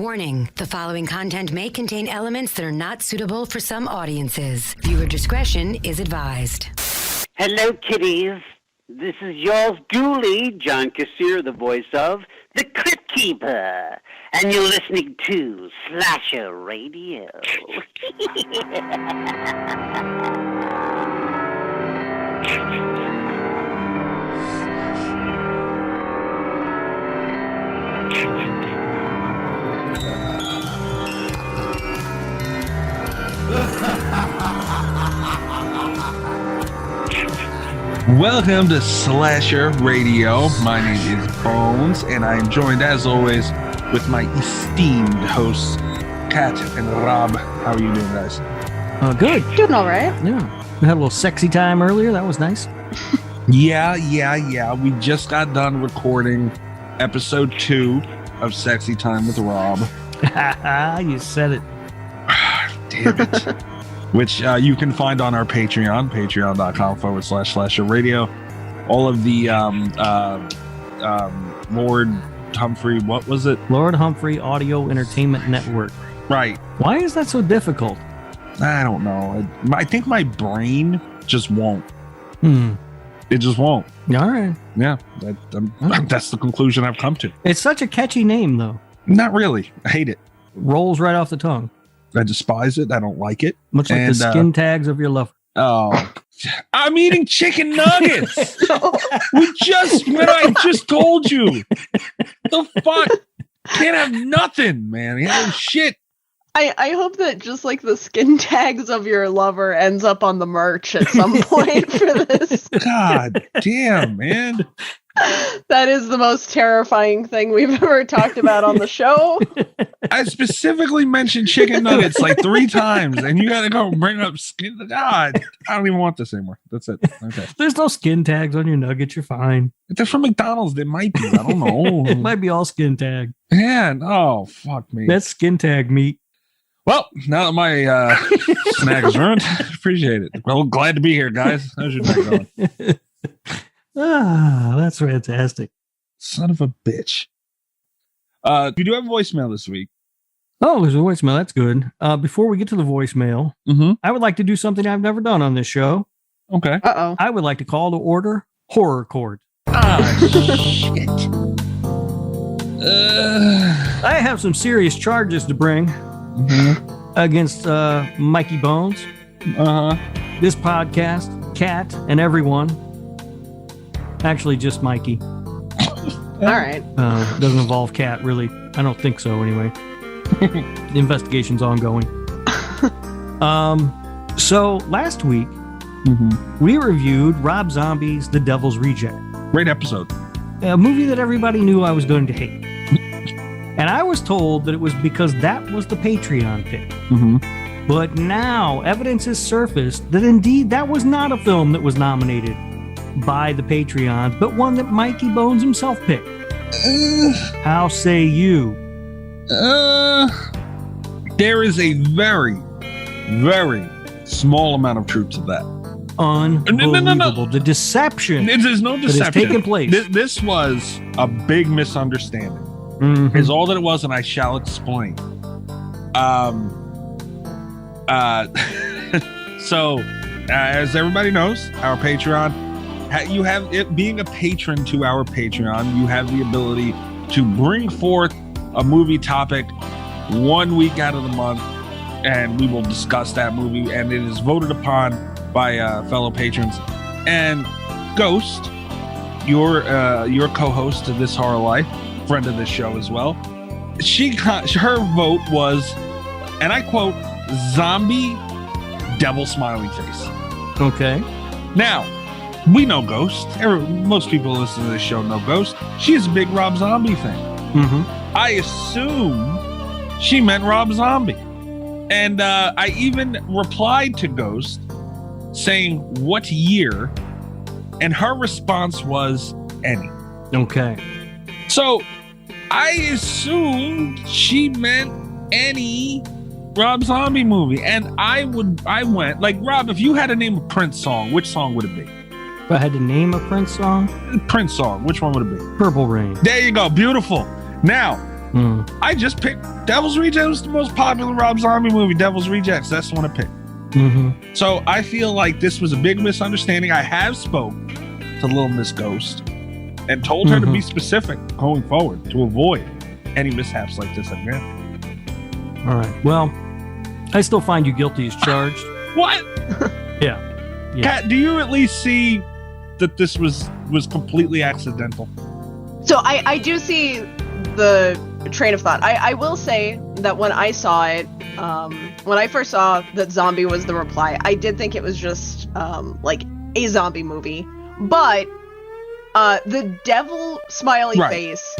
Warning, the following content may contain elements that are not suitable for some audiences. Viewer discretion is advised. Hello, kiddies. This is yours duly, John Kassir, the voice of the Crypt Keeper. And you're listening to Slasher Radio. Welcome to Slasher Radio. My name is Bones, and I am joined, as always, with my esteemed hosts, Kat and Rob. How are you doing, guys? Good. Doing all right. Yeah. We had a little sexy time earlier. That was nice. Yeah. We just got done recording episode 2 of Sexy Time with Rob. You said it. Damn it. Which you can find on our Patreon, patreon.com/Slasher Radio. All of the Lord Humphrey, what was it? Lord Humphrey Audio Entertainment Network. Right. Why is that so difficult? I don't know. I think my brain just won't. It just won't. All right. Yeah. That's the conclusion I've come to. It's such a catchy name, though. Not really. I hate it. Rolls right off the tongue. I despise it. I don't like it. Much like the skin tags of your lover. Oh, I'm eating chicken nuggets. I just told you. The fuck? Can't have nothing, man. Yeah, shit. I hope that just like the skin tags of your lover ends up on the merch at some point for this. God damn, man. That is the most terrifying thing we've ever talked about on the show. I specifically mentioned chicken nuggets like 3 times, and you gotta go bring up skin. God, I don't even want this anymore. That's it. Okay. There's no skin tags on your nuggets. You're fine. If they're from McDonald's, they might be. I don't know. It might be all skin tag. Man, oh, fuck me. That's skin tag meat. Well, now that my snack is ruined, appreciate it. Well, glad to be here, guys. How's your night going? That's fantastic. Son of a bitch. We do have a voicemail this week. Oh, there's a voicemail. That's good. Before we get to the voicemail, I would like to do something I've never done on this show. Okay. Uh-oh. I would like to call to order Horror Court. Shit. I have some serious charges to bring against Mikey Bones, this podcast, Kat, and everyone. Actually, just Mikey. All right. Doesn't involve Kat, really. I don't think so, anyway. The investigation's ongoing. So last week, we reviewed Rob Zombie's The Devil's Reject. Great episode. A movie that everybody knew I was going to hate. And I was told that it was because that was the Patreon pick. But now evidence has surfaced that indeed that was not a film that was nominated by the Patreon, but one that Mikey Bones himself picked. How say you? There is a very, very small amount of truth to that. Unbelievable. No. The deception. There's no deception. That has taken place. This was a big misunderstanding. Is all that it was, and I shall explain. So, as everybody knows, our Patreon, you have it being a patron to our Patreon, you have the ability to bring forth a movie topic 1 week out of the month, and we will discuss that movie, and it is voted upon by fellow patrons. And Ghost, your co-host of This Horror Life, friend of this show as well, her vote was, and I quote, zombie devil smiley face. Okay. Now, we know Ghost. Most people who listen to this show know Ghost. She's a big Rob Zombie fan. I assume she meant Rob Zombie. And I even replied to Ghost saying, what year? And her response was, any. Okay. So I assumed she meant any Rob Zombie movie. And I went, like, Rob, if you had to name a Prince song, which song would it be? If I had to name a Prince song? Prince song, which one would it be? Purple Rain. There you go. Beautiful. Now, I just picked Devil's Rejects. Was the most popular Rob Zombie movie. Devil's Rejects. That's the one I picked. So I feel like this was a big misunderstanding. I have spoke to Little Miss Ghost and told her to be specific going forward to avoid any mishaps like this again. All right. Well, I still find you guilty as charged. What? Yeah. Kat, do you at least see that this was completely accidental? So I do see the train of thought. I will say that when I saw it, when I first saw that zombie was the reply, I did think it was just like a zombie movie. But the devil smiley face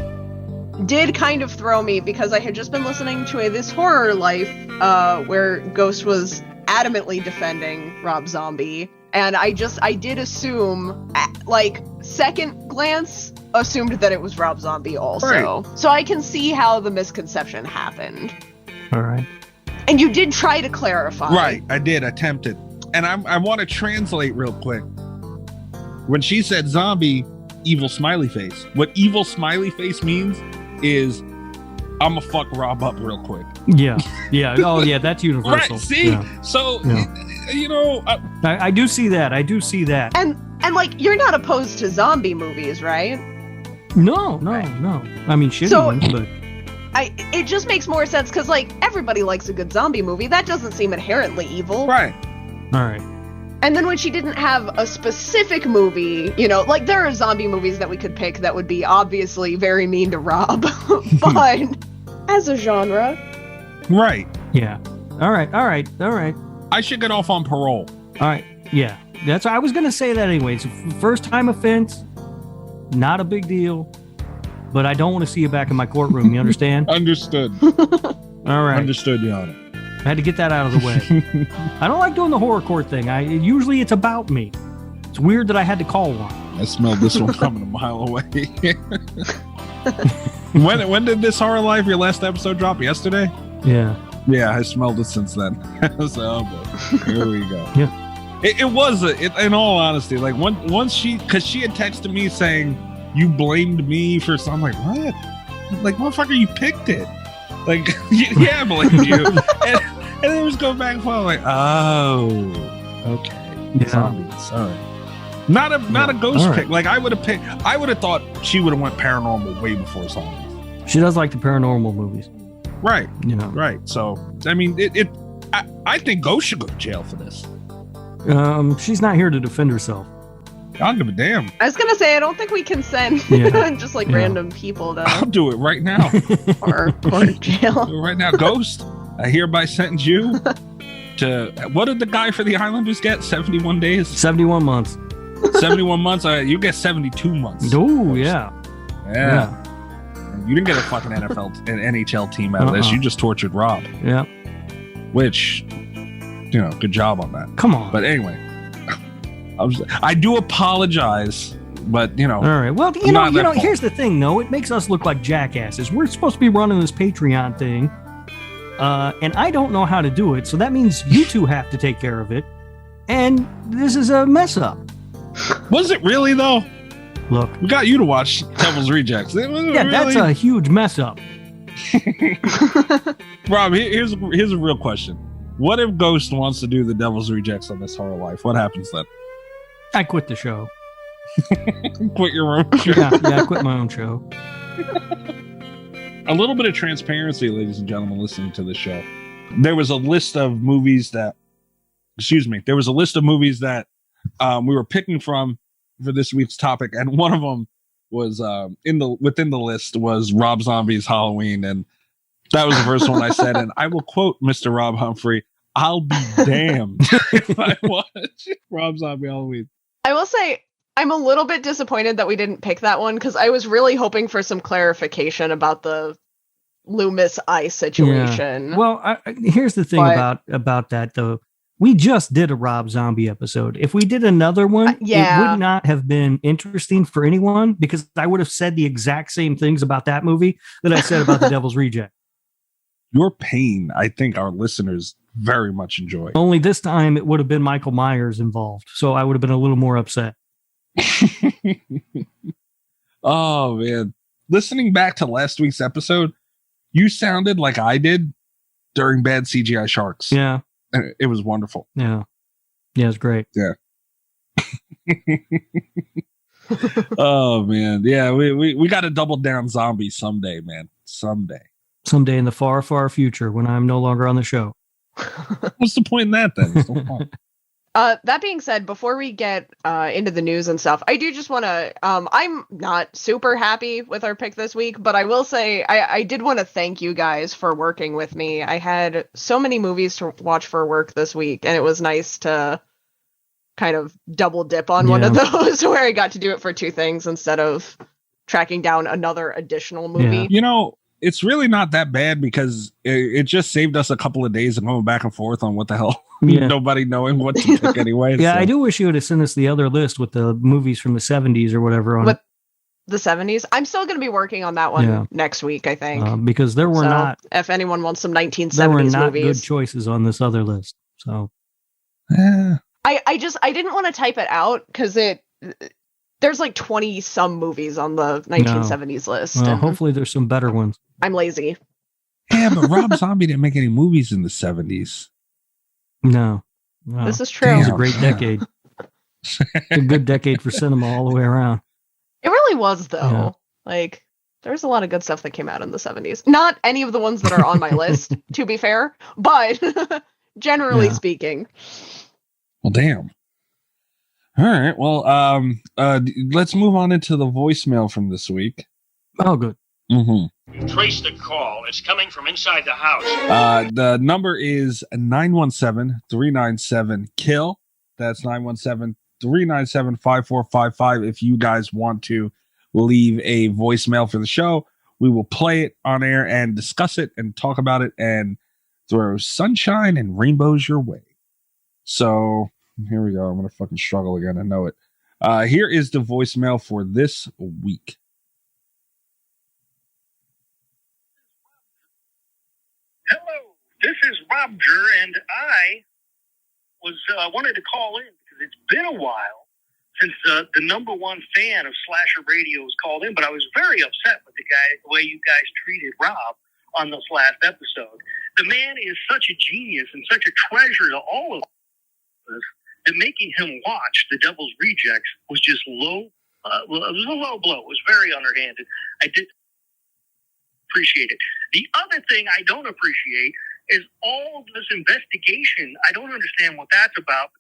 did kind of throw me because I had just been listening to This Horror Life where Ghost was adamantly defending Rob Zombie. And I did assume, like, second glance, assumed that it was Rob Zombie also. Right. So I can see how the misconception happened. All right. And you did try to clarify. Right, I did, attempted. And I want to translate real quick. When she said zombie, evil smiley face, what evil smiley face means is I'm gonna fuck Rob up real quick. Yeah. Oh, yeah, that's universal. Right, see? Yeah. So, you know... I do see that. And like, you're not opposed to zombie movies, right? No. I mean, shitty ones, but... It just makes more sense because, like, everybody likes a good zombie movie. That doesn't seem inherently evil. Right. All right. And then when she didn't have a specific movie, you know, like, there are zombie movies that we could pick that would be obviously very mean to Rob, but as a genre. Right. Yeah. All right. I should get off on parole. All right. Yeah. That's I was going to say that anyway. It's a first time offense. Not a big deal. But I don't want to see you back in my courtroom. You understand? Understood. All right. Understood, Your Honor. I had to get that out of the way. I don't like doing the horror court thing. Usually it's about me. It's weird that I had to call one. I smelled this one coming a mile away. When did This Horror Life, your last episode, drop? Yesterday? Yeah. Yeah, I smelled it since then. So, oh boy. Here we go. Yeah. It was, in all honesty, like once because she had texted me saying, you blamed me for something. I'm like, what? Like, motherfucker, you picked it. Like, yeah, I blamed you. and it was going back and forth. I'm like, oh, okay. Yeah. Zombies, all right. Not a ghost pick. Like, I would have thought she would have went paranormal way before zombies. She does like the paranormal movies. Right. You know. Right. So, I mean, I think Ghost should go to jail for this. She's not here to defend herself. I don't give a damn. I was gonna say, I don't think we can send just like random people to. I'll do it right now. or jail. Do it right now, Ghost. I hereby sentence you to what did the guy for the Islanders get? 71 days. 71 months. 71 months. You get 72 months. Oh yeah. You didn't get a fucking NFL and NHL team out of this. You just tortured Rob. Yeah. Which, you know, good job on that. Come on. But anyway. I do apologize, but you know. All right. Well, you know. Here's the thing, though. It makes us look like jackasses. We're supposed to be running this Patreon thing, and I don't know how to do it. So that means you two have to take care of it. And this is a mess up. Was it really though? Look, we got you to watch Devil's Rejects. That's a huge mess up. Rob, here's a real question. What if Ghost wants to do the Devil's Rejects on This Horror Life? What happens then? I quit the show. Quit your own show? Yeah, I quit my own show. A little bit of transparency, ladies and gentlemen, listening to the show. There was a list of movies that we were picking from for this week's topic, and one of them was within the list was Rob Zombie's Halloween, and that was the first one I said, and I will quote Mr. Rob Humphrey, I'll be damned if I watch Rob Zombie Halloween. I will say, I'm a little bit disappointed that we didn't pick that one, because I was really hoping for some clarification about the Loomis eye situation. Yeah. Well, here's the thing about that, though. We just did a Rob Zombie episode. If we did another one, it would not have been interesting for anyone, because I would have said the exact same things about that movie that I said about The Devil's Reject. Your pain, I think our listeners very much enjoy. Only this time it would have been Michael Myers involved, so I would have been a little more upset. Oh man, listening back to last week's episode, You sounded like I did during bad CGI sharks. Yeah. And it was wonderful. Yeah. Yeah, it's great. Yeah. Oh man. Yeah, we got to double down zombies someday, man. Someday in the far, far future when I'm no longer on the show. What's the point in that then? There's no point. That being said, before we get into the news and stuff, I do just want to, I'm not super happy with our pick this week, but I will say I did want to thank you guys for working with me. I had so many movies to watch for work this week, and it was nice to kind of double dip on one of those where I got to do it for two things instead of tracking down another additional movie. Yeah. You know, it's really not that bad because it just saved us a couple of days of going back and forth on what the hell. Yeah. Nobody knowing what to pick anyway. Yeah, so. I do wish you would have sent us the other list with the movies from the 70s or whatever on it. The 70s? I'm still going to be working on that one next week, I think. Because there were not... If anyone wants some 1970s there were not movies. Good choices on this other list. So... I didn't want to type it out because there's like 20 some movies on the 1970s list. Well, hopefully there's some better ones. I'm lazy. Yeah, but Rob Zombie didn't make any movies in the 70s. No. This is true. It was a great decade. A good decade for cinema all the way around. It really was, though. Yeah. Like, there's a lot of good stuff that came out in the 70s. Not any of the ones that are on my list, to be fair, but generally speaking. Well, damn. All right. Well, let's move on into the voicemail from this week. Oh, good. Mm-hmm. Trace the call. It's coming from inside the house. The number is 917-397-KILL. That's 917-397-5455. If you guys want to leave a voicemail for the show, we will play it on air and discuss it and talk about it and throw sunshine and rainbows your way. So here we go. I'm going to fucking struggle again. I know it. Here is the voicemail for this week. Hello, this is Roger, and I was wanted to call in because it's been a while since the number one fan of Slasher Radio has called in, but I was very upset with the way you guys treated Rob on this last episode. The man is such a genius and such a treasure to all of us that making him watch The Devil's Rejects was just low. It was a low blow. It was very underhanded. I did appreciate it. The other thing I don't appreciate is all of this investigation. I don't understand what that's about.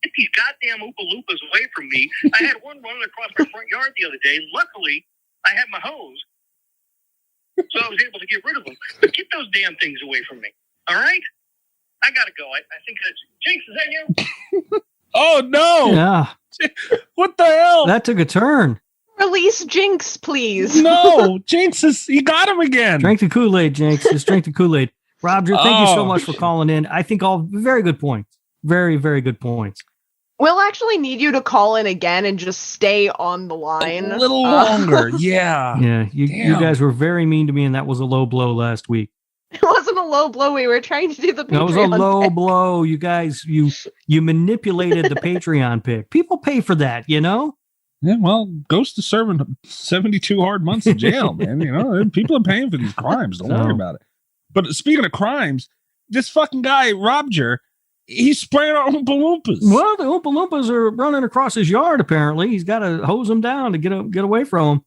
Get these goddamn Oompa Loompas away from me. I had one running across my front yard the other day. Luckily, I had my hose, so I was able to get rid of them. But get those damn things away from me. All right? I gotta go. I think that's... Jinx, is that you? Oh, no! Yeah. What the hell? That took a turn. Release Jinx, please. No, Jinx he got him again. Drink the Kool-Aid, Jinx. Just drink the Kool-Aid. Roger, thank you so much for calling in. I think all very good points. Very, very good points. We'll actually need you to call in again and just stay on the line. A little longer, yeah. Yeah, you guys were very mean to me, and that was a low blow last week. It wasn't a low blow. We were trying to do the Patreon That was a low blow. You guys, you manipulated the Patreon pick. People pay for that, you know? Yeah, well, Ghost is serving 72 hard months in jail, man. You know, people are paying for these crimes. Don't worry about it. But speaking of crimes, this fucking guy, Roger, he's spraying our Oompa Loompas. Well, the Oompa Loompas are running across his yard, apparently. He's got to hose them down to get away from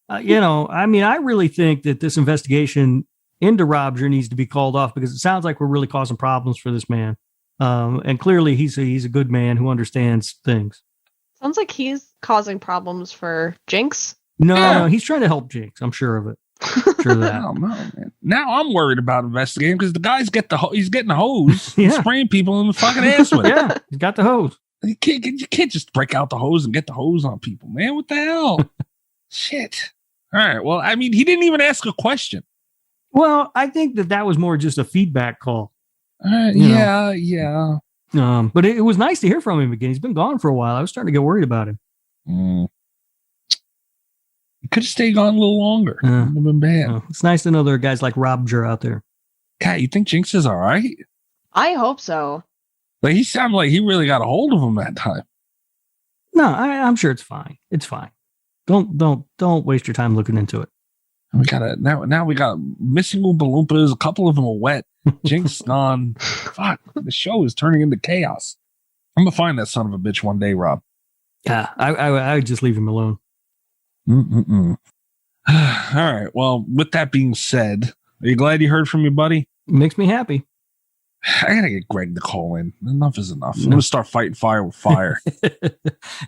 them. You know, I mean, I really think that this investigation into Roger needs to be called off because it sounds like we're really causing problems for this man. And clearly he's a good man who understands things. Sounds like he's causing problems for Jinx. No, he's trying to help Jinx. I'm sure of it. Sure of that. Oh, no, man. Now I'm worried about investigating because the guy's he's getting the hose, spraying people in the fucking ass with it. Yeah, he's got the hose. You can't just break out the hose and get the hose on people, man. What the hell? Shit. All right. Well, I mean, he didn't even ask a question. Well, I think that was more just a feedback call. Yeah. But it was nice to hear from him again. He's been gone for a while. I was starting to get worried about him. He could have stayed gone a little longer. It would have been bad. It's nice to know there are guys like Roger out there. God, you think Jinx is all right? I hope so. But he sounded like he really got a hold of him that time. No, I'm sure it's fine. It's fine. Don't waste your time looking into it. We got now we got missing Oompa Loompas. A couple of them are wet. Jinx gone. Fuck, the show is turning into chaos. I'm gonna find that son of a bitch one day, Rob. Yeah, I would just leave him alone. All right. Well, with that being said, are you glad you heard from your buddy? Makes me happy. I gotta get Greg to call in. Enough is enough. I'm gonna start fighting fire with fire.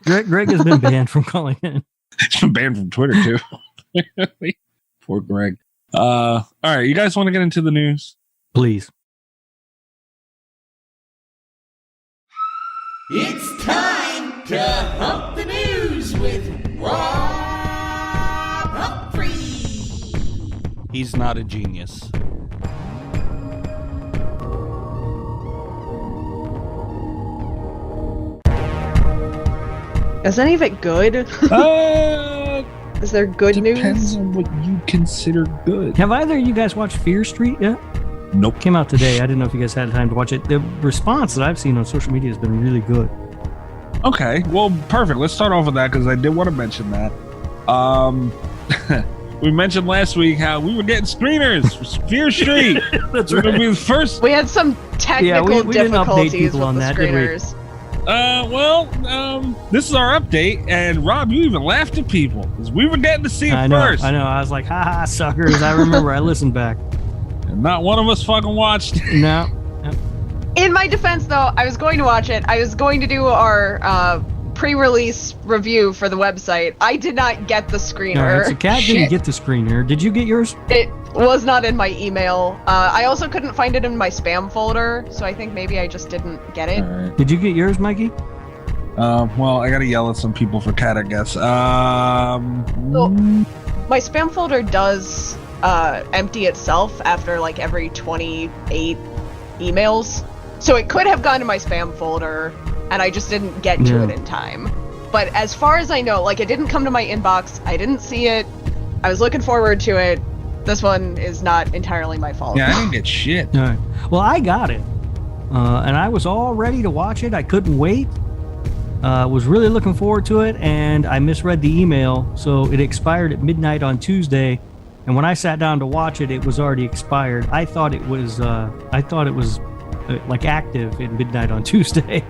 Greg has been banned from calling in. He's been banned from Twitter too. Poor Greg. All right, you guys want to get into the news? Please. It's time to hump the news with Rob Humphrey. He's not a genius. Is any of it good? Is there good Depends news? on what you consider good. Have either of you guys watched Fear Street yet? Nope. Came out today. I didn't know if you guys had time to watch it. The response that I've seen on social media has been really good. Okay, well, perfect. Let's start off with that because I did want to mention that. We mentioned last week how we were getting screeners for Fear Street. That's We're gonna be the first. We had some technical we didn't update difficulties people with on the that, did we? screeners. This is our update, and Rob, you even laughed at people because we were getting to see it first. I know. I was like, ha, suckers. I remember. I listened back. And not one of us fucking watched. No. In my defense, though, I was going to watch it. I was going to do our pre-release review for the website. I did not get the screener. All right, so Kat didn't get the screener. Did you get yours? It was not in my email. I also couldn't find it in my spam folder, so I think maybe I just didn't get it. Right. Did you get yours, Mikey? Well, I gotta yell at some people for Kat, I guess. So, my spam folder does empty itself after like every 28 emails. So it could have gone to my spam folder, and I just didn't get to it in time. But as far as I know, like, it didn't come to my inbox. I didn't see it. I was looking forward to it. This one is not entirely my fault. Yeah, I didn't get shit. All right. Well, I got it. And I was all ready to watch it. I couldn't wait. Was really looking forward to it, and I misread the email, so it expired at midnight on Tuesday. And when I sat down to watch it, it was already expired. I thought it was like active at midnight on Tuesday,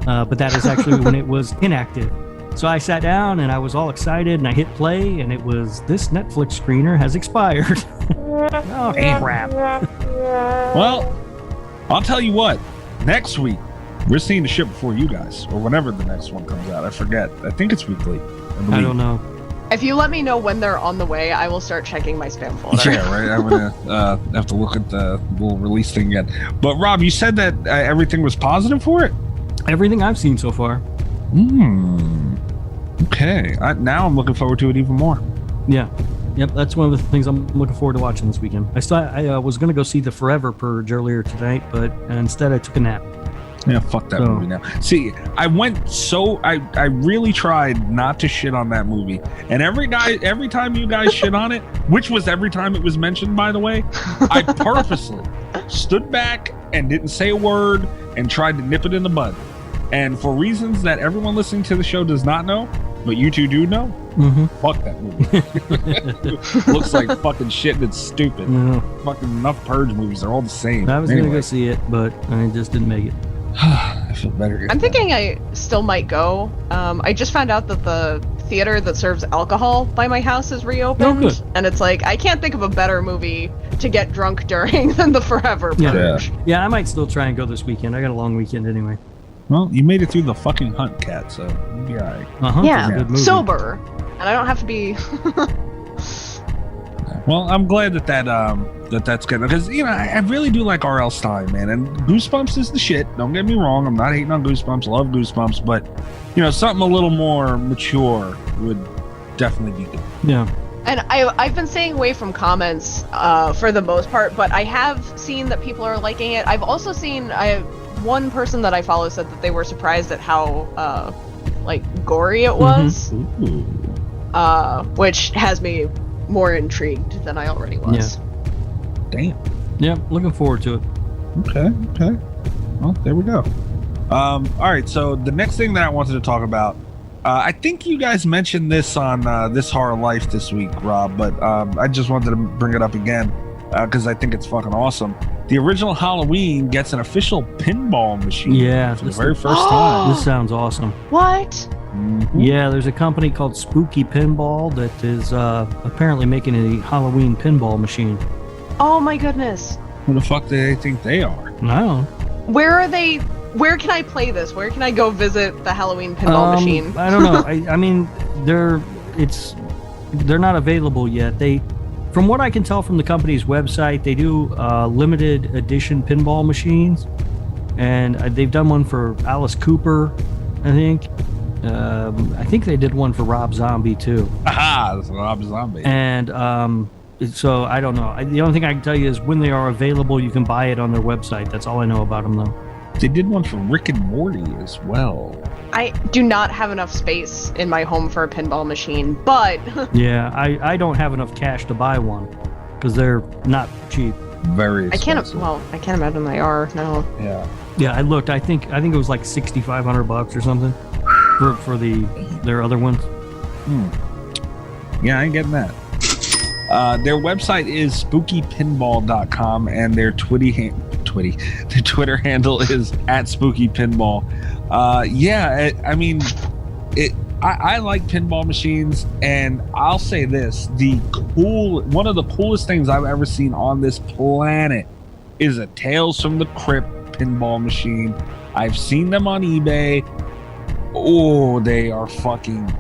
but that is actually when it was inactive. So I sat down and I was all excited, and I hit play, and it was, this Netflix screener has expired. Oh crap! Well, I'll tell you what. Next week, we're seeing the shit before you guys, or whenever the next one comes out. I forget. I think it's weekly. I don't know. If you let me know when they're on the way, I will start checking my spam folder. Yeah, right. I'm gonna have to look at the little release thing again. But Rob, you said that everything was positive for it. Everything I've seen so far. Okay. Now I'm looking forward to it even more. Yeah. Yep. That's one of the things I'm looking forward to watching this weekend. I was gonna go see the Forever Purge earlier tonight, but instead I took a nap. Yeah, fuck that movie now. See, I really tried not to shit on that movie. And every time you guys shit on it, which was every time it was mentioned, by the way, I purposely stood back and didn't say a word and tried to nip it in the bud. And for reasons that everyone listening to the show does not know, but you two do know, fuck that movie. Looks like fucking shit and it's stupid. Fucking enough Purge movies, they're all the same. I was gonna go see it, but I just didn't make it. I feel better. I'm thinking I still might go. I just found out that the theater that serves alcohol by my house is reopened. Oh, good. And it's like, I can't think of a better movie to get drunk during than The Forever Purge. Yeah, I might still try and go this weekend. I got a long weekend anyway. Well, you made it through the fucking hunt, Cat, so you'll be alright. Yeah, sober. And I don't have to be... Well, I'm glad that's good, because I really do like R.L. Stine, man, and Goosebumps is the shit. Don't get me wrong, I'm not hating on Goosebumps, love Goosebumps, but something a little more mature would definitely be good. Yeah. And I've been staying away from comments for the most part, but I have seen that people are liking it. I've also seen one person that I follow said that they were surprised at how gory it was, which has me more intrigued than I already was. Yeah. Damn. Yeah, looking forward to it. Okay. Well, there we go. All right, so the next thing that I wanted to talk about, I think you guys mentioned this on This Horror Life this week, Rob, but I just wanted to bring it up again because I think it's fucking awesome. The original Halloween gets an official pinball machine. Yeah, for the very first time. This sounds awesome. What? Mhm. Yeah, there's a company called Spooky Pinball that is apparently making a Halloween pinball machine. Oh my goodness. Who the fuck do they think they are? I don't know. Where are they? Where can I play this? Where can I go visit the Halloween pinball machine? I don't know. I mean, they're not available yet. From what I can tell from the company's website, they do limited edition pinball machines, and they've done one for Alice Cooper, I think. I think they did one for Rob Zombie too. Aha, that's Rob Zombie. And so I don't know. The only thing I can tell you is when they are available, you can buy it on their website. That's all I know about them, though. They did one for Rick and Morty as well. I do not have enough space in my home for a pinball machine, but Yeah, I don't have enough cash to buy one because they're not cheap. Very I can't. expensive. Well, I can't imagine they are. No. Yeah. Yeah, I looked. I think it was like $6,500 or something for their other ones. Yeah, I ain't getting that. Their website is spookypinball.com and their Twitter handle is @spookypinball. I like pinball machines, and I'll say this: one of the coolest things I've ever seen on this planet is a Tales from the Crypt pinball machine. I've seen them on eBay. Oh, they are fucking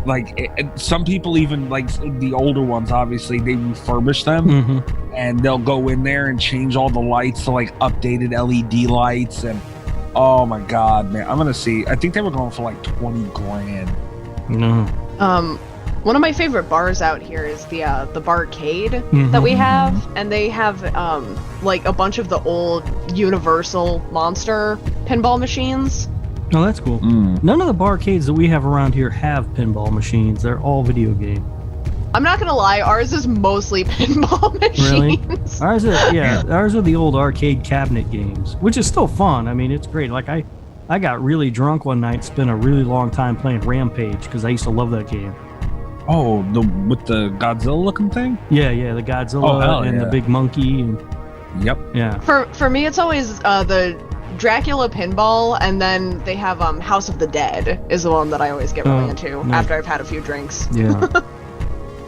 some people even like the older ones. Obviously, they refurbish them, and they'll go in there and change all the lights to like updated LED lights. And oh my god, man, I'm gonna see. I think they were going for like 20 grand. No. One of my favorite bars out here is the barcade that we have, and they have like a bunch of the old Universal Monster pinball machines. Oh, that's cool. None of the barcades that we have around here have pinball machines. They're all video game. I'm not gonna lie, ours is mostly pinball machines. Really? Ours are the old arcade cabinet games, which is still fun. I mean, it's great. Like I got really drunk one night, spent a really long time playing Rampage because I used to love that game. Oh, with the Godzilla looking thing? Yeah, the Godzilla and the big monkey. And, yep. Yeah. For me, it's always the Dracula pinball, and then they have House of the Dead is the one that I always get really into after I've had a few drinks. Yeah.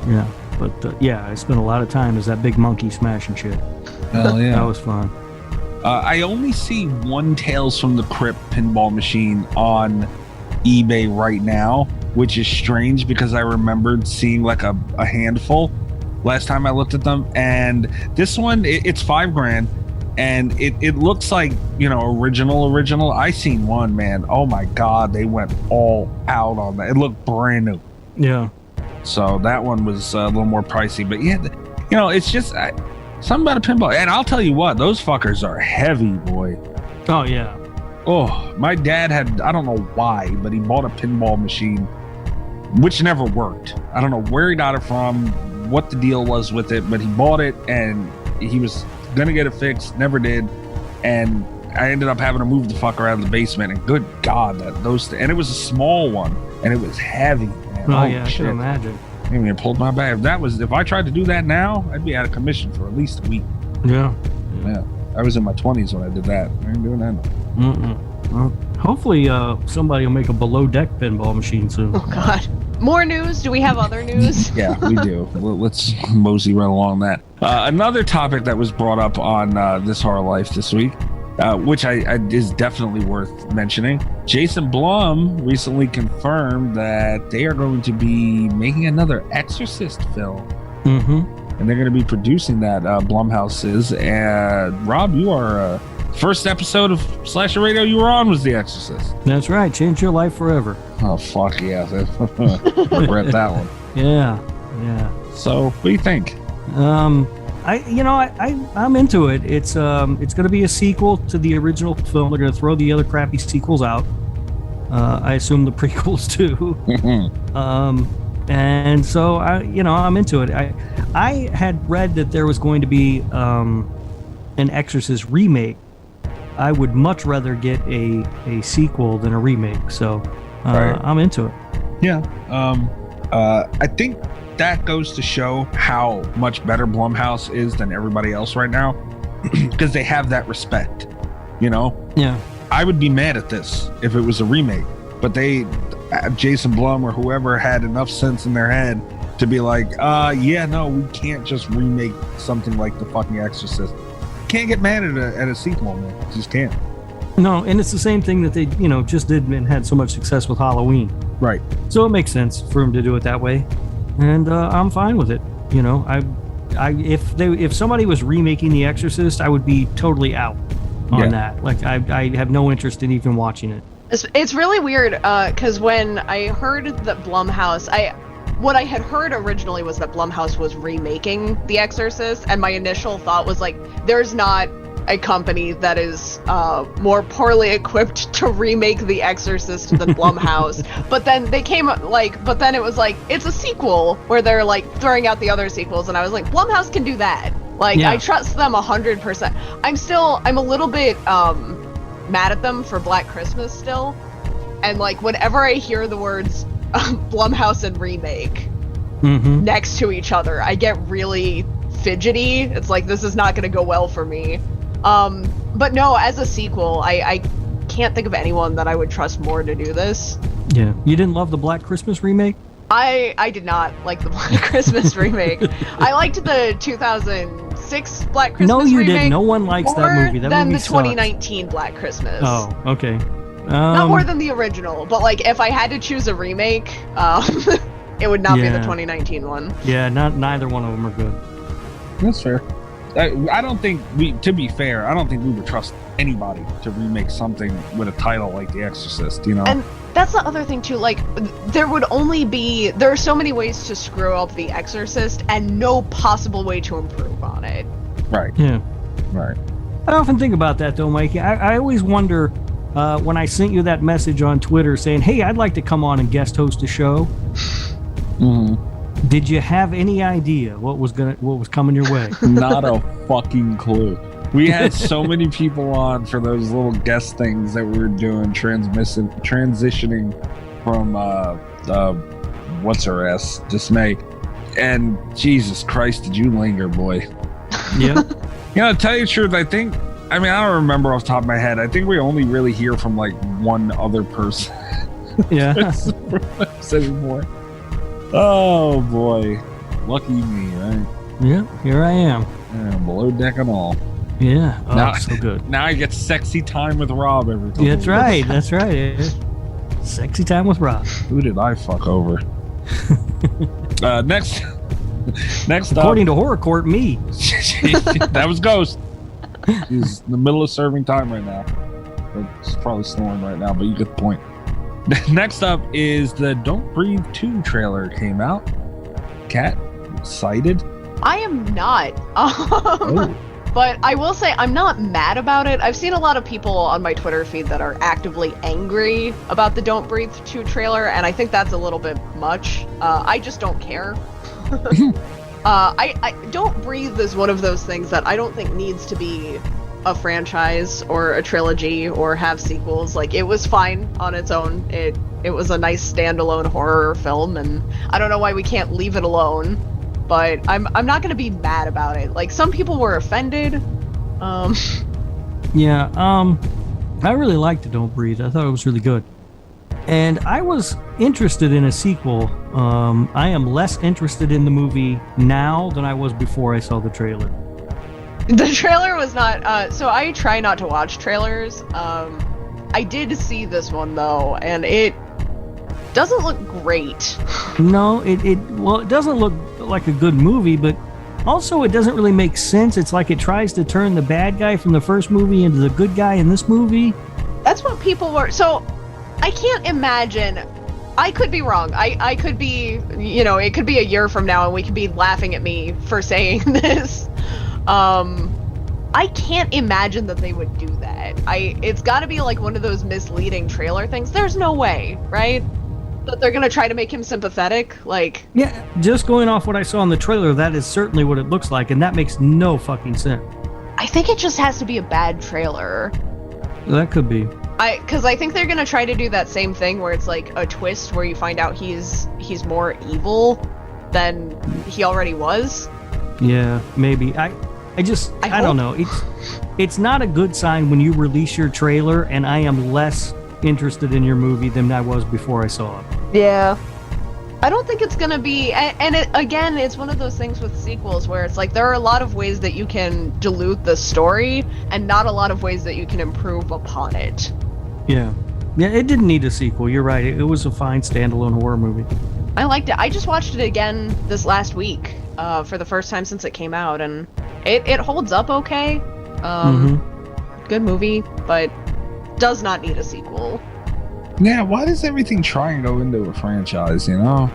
Yeah. But I spent a lot of time as that big monkey smashing shit. Hell yeah. That was fun. I only see one Tales from the Crypt pinball machine on eBay right now, which is strange because I remembered seeing like a handful last time I looked at them. And this one, it's $5 grand. And it looks like, original. I seen one, man. Oh my God, they went all out on that. It looked brand new. Yeah. So that one was a little more pricey. But yeah, it's just something about a pinball. And I'll tell you what, those fuckers are heavy, boy. Oh, yeah. Oh, my dad had, I don't know why, but he bought a pinball machine, which never worked. I don't know where he got it from, what the deal was with it, but he bought it and he was gonna get it fixed, never did, and I ended up having to move the fucker out of the basement. And good God, and it was a small one, and it was heavy, man. Oh yeah, shit. I can imagine. I mean, it pulled my back. If I tried to do that now, I'd be out of commission for at least a week. Yeah. I was in my 20s when I did that. I ain't doing that now. Well, hopefully, somebody will make a below deck pinball machine soon. Oh God. More news? Do we have other news? Yeah, we do. Let's mosey right along that. Another topic that was brought up on This Horror Life this week, which is definitely worth mentioning. Jason Blum recently confirmed that they are going to be making another Exorcist film. And they're going to be producing that, Blumhouse is. And Rob, you are... first episode of Slasher Radio you were on was The Exorcist. That's right. Change your life forever. Oh, fuck yeah. Regret that one. Yeah. So, what do you think? I'm into it. It's going to be a sequel to the original film. They're going to throw the other crappy sequels out. I assume the prequels too. And so I'm into it. I had read that there was going to be an Exorcist remake. I would much rather get a sequel than a remake. So I'm into it. Yeah. I think that goes to show how much better Blumhouse is than everybody else right now, because they have that respect. You know. Yeah. I would be mad at this if it was a remake, but Jason Blum or whoever had enough sense in their head to be like, yeah, no, we can't just remake something like The fucking Exorcist. Can't get mad at a sequel, man. Just can't. No, and it's the same thing that they, just did and had so much success with Halloween. Right. So it makes sense for them to do it that way, and I'm fine with it. If somebody was remaking The Exorcist, I would be totally out on that. Like, I have no interest in even watching it. It's really weird because when I heard that Blumhouse, what I had heard originally was that Blumhouse was remaking The Exorcist, and my initial thought was like, there's not a company that is more poorly equipped to remake The Exorcist than Blumhouse. But then it was like, it's a sequel where they're like throwing out the other sequels, and I was like, Blumhouse can do that. Like, I trust them 100%. I'm a little bit mad at them for Black Christmas still, and like whenever I hear the words Blumhouse and remake next to each other, I get really fidgety. It's like, this is not going to go well for me. But no, as a sequel, I can't think of anyone that I would trust more to do this. Yeah. You didn't love the Black Christmas remake? I did not like the Black Christmas remake. I liked the 2006 Black Christmas remake. No, you didn't. No one likes that movie. That than movie the 2019 Black Christmas. Oh, okay. Not more than the original, but like if I had to choose a remake, it would not be the 2019 one. Yeah, neither one of them are good. That's fair. I don't think to be fair, I don't think we would trust anybody to remake something with a title like The Exorcist, And that's the other thing too, like, there are so many ways to screw up The Exorcist and no possible way to improve on it. Right. Yeah. Right. I often think about that though, Mikey. I always wonder, when I sent you that message on Twitter saying, hey, I'd like to come on and guest host a show. Did you have any idea what was coming your way? Not a fucking clue. We had so many people on for those little guest things that we were doing, transitioning from what's her ass, Dismay, and Jesus Christ, did you linger, boy? Yeah. To tell you the truth, I don't remember off the top of my head. I think we only really hear from like one other person. Yeah. Anymore. Oh boy, lucky me, right? Yeah, here I am. Yeah, below deck and all. Yeah, so good. Now I get sexy time with Rob every time. That's right. That's right. Sexy time with Rob. Who did I fuck over? Next according to Horror Court, me. That was Ghost. He's in the middle of serving time right now. He's probably snoring right now, but you get the point. Next up is the Don't Breathe 2 trailer came out. Kat, excited? I am not. But I will say I'm not mad about it. I've seen a lot of people on my Twitter feed that are actively angry about the Don't Breathe 2 trailer, and I think that's a little bit much. I just don't care. I Don't Breathe is one of those things that I don't think needs to be a franchise or a trilogy or have sequels. Like, it was fine on its own. It was a nice standalone horror film, and I don't know why we can't leave it alone. But I'm not gonna be mad about it. Like, some people were offended. Yeah. I really liked it, Don't Breathe. I thought it was really good, and I was interested in a sequel. I am less interested in the movie now than I was before I saw the trailer. The trailer was not, so I try not to watch trailers. I did see this one though, and it doesn't look great. No, it doesn't look like a good movie, but also it doesn't really make sense. It's like it tries to turn the bad guy from the first movie into the good guy in this movie. That's what people were, so I can't imagine. I could be wrong. I could be, it could be a year from now and we could be laughing at me for saying this. I can't imagine that they would do that. It's got to be like one of those misleading trailer things. There's no way, right? That they're gonna try to make him sympathetic, like. Yeah, just going off what I saw in the trailer, that is certainly what it looks like, and that makes no fucking sense. I think it just has to be a bad trailer. That could be. Because I think they're gonna try to do that same thing where it's like a twist where you find out he's more evil than he already was. Yeah, maybe. I don't know. It's not a good sign when you release your trailer and I am less interested in your movie than I was before I saw it. Yeah. I don't think it's gonna be, and again, it's one of those things with sequels where it's like there are a lot of ways that you can dilute the story and not a lot of ways that you can improve upon it. Yeah, it didn't need a sequel. You're right. It was a fine standalone horror movie. I liked it. I just watched it again this last week for the first time since it came out, and it holds up okay. Good movie, but does not need a sequel. Yeah, why does everything try and go into a franchise, you know?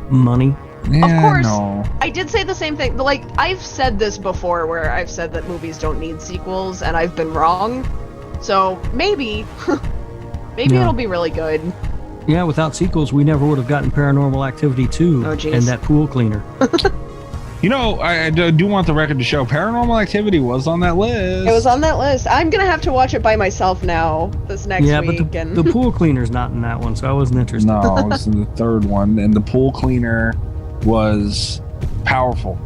Money. Yeah, Of course, no. I did say the same thing. Like, I've said this before where I've said that movies don't need sequels, and I've been wrong. So, maybe it'll be really good. Yeah, without sequels, we never would have gotten Paranormal Activity 2 and that pool cleaner. You know, I do want the record to show Paranormal Activity was on that list. It was on that list. I'm going to have to watch it by myself now this next week. But the pool cleaner's not in that one, so I wasn't interested. No, it was in the third one, and the pool cleaner was powerful.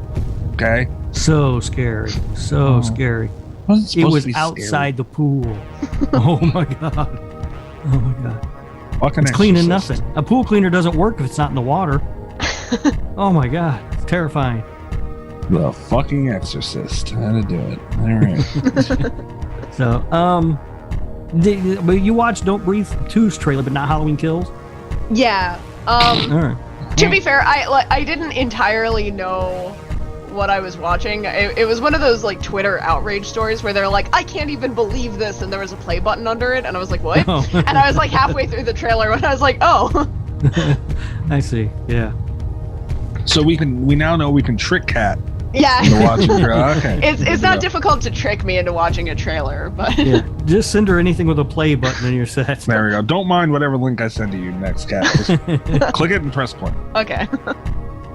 Okay? So scary. So scary. It was outside the pool. Oh my god. Oh my god. It's cleaning nothing. A pool cleaner doesn't work if it's not in the water. Oh my god. It's terrifying. The fucking Exorcist. How to do it. All right. So, but you watched Don't Breathe 2's trailer, but not Halloween Kills? Yeah. All right. To be fair, I didn't entirely know what I was watching. It was one of those like Twitter outrage stories where they're like, I can't even believe this, and there was a play button under it, and I was like, what? Oh. And I was like halfway through the trailer when I was like, oh. I see. Yeah. So we now know we can trick Kat. Yeah. Into watching okay. It's not difficult to trick me into watching a trailer, but yeah, just send her anything with a play button and you're set. There we go. Don't mind whatever link I send to you next, Kat. Just click it and press play. Okay.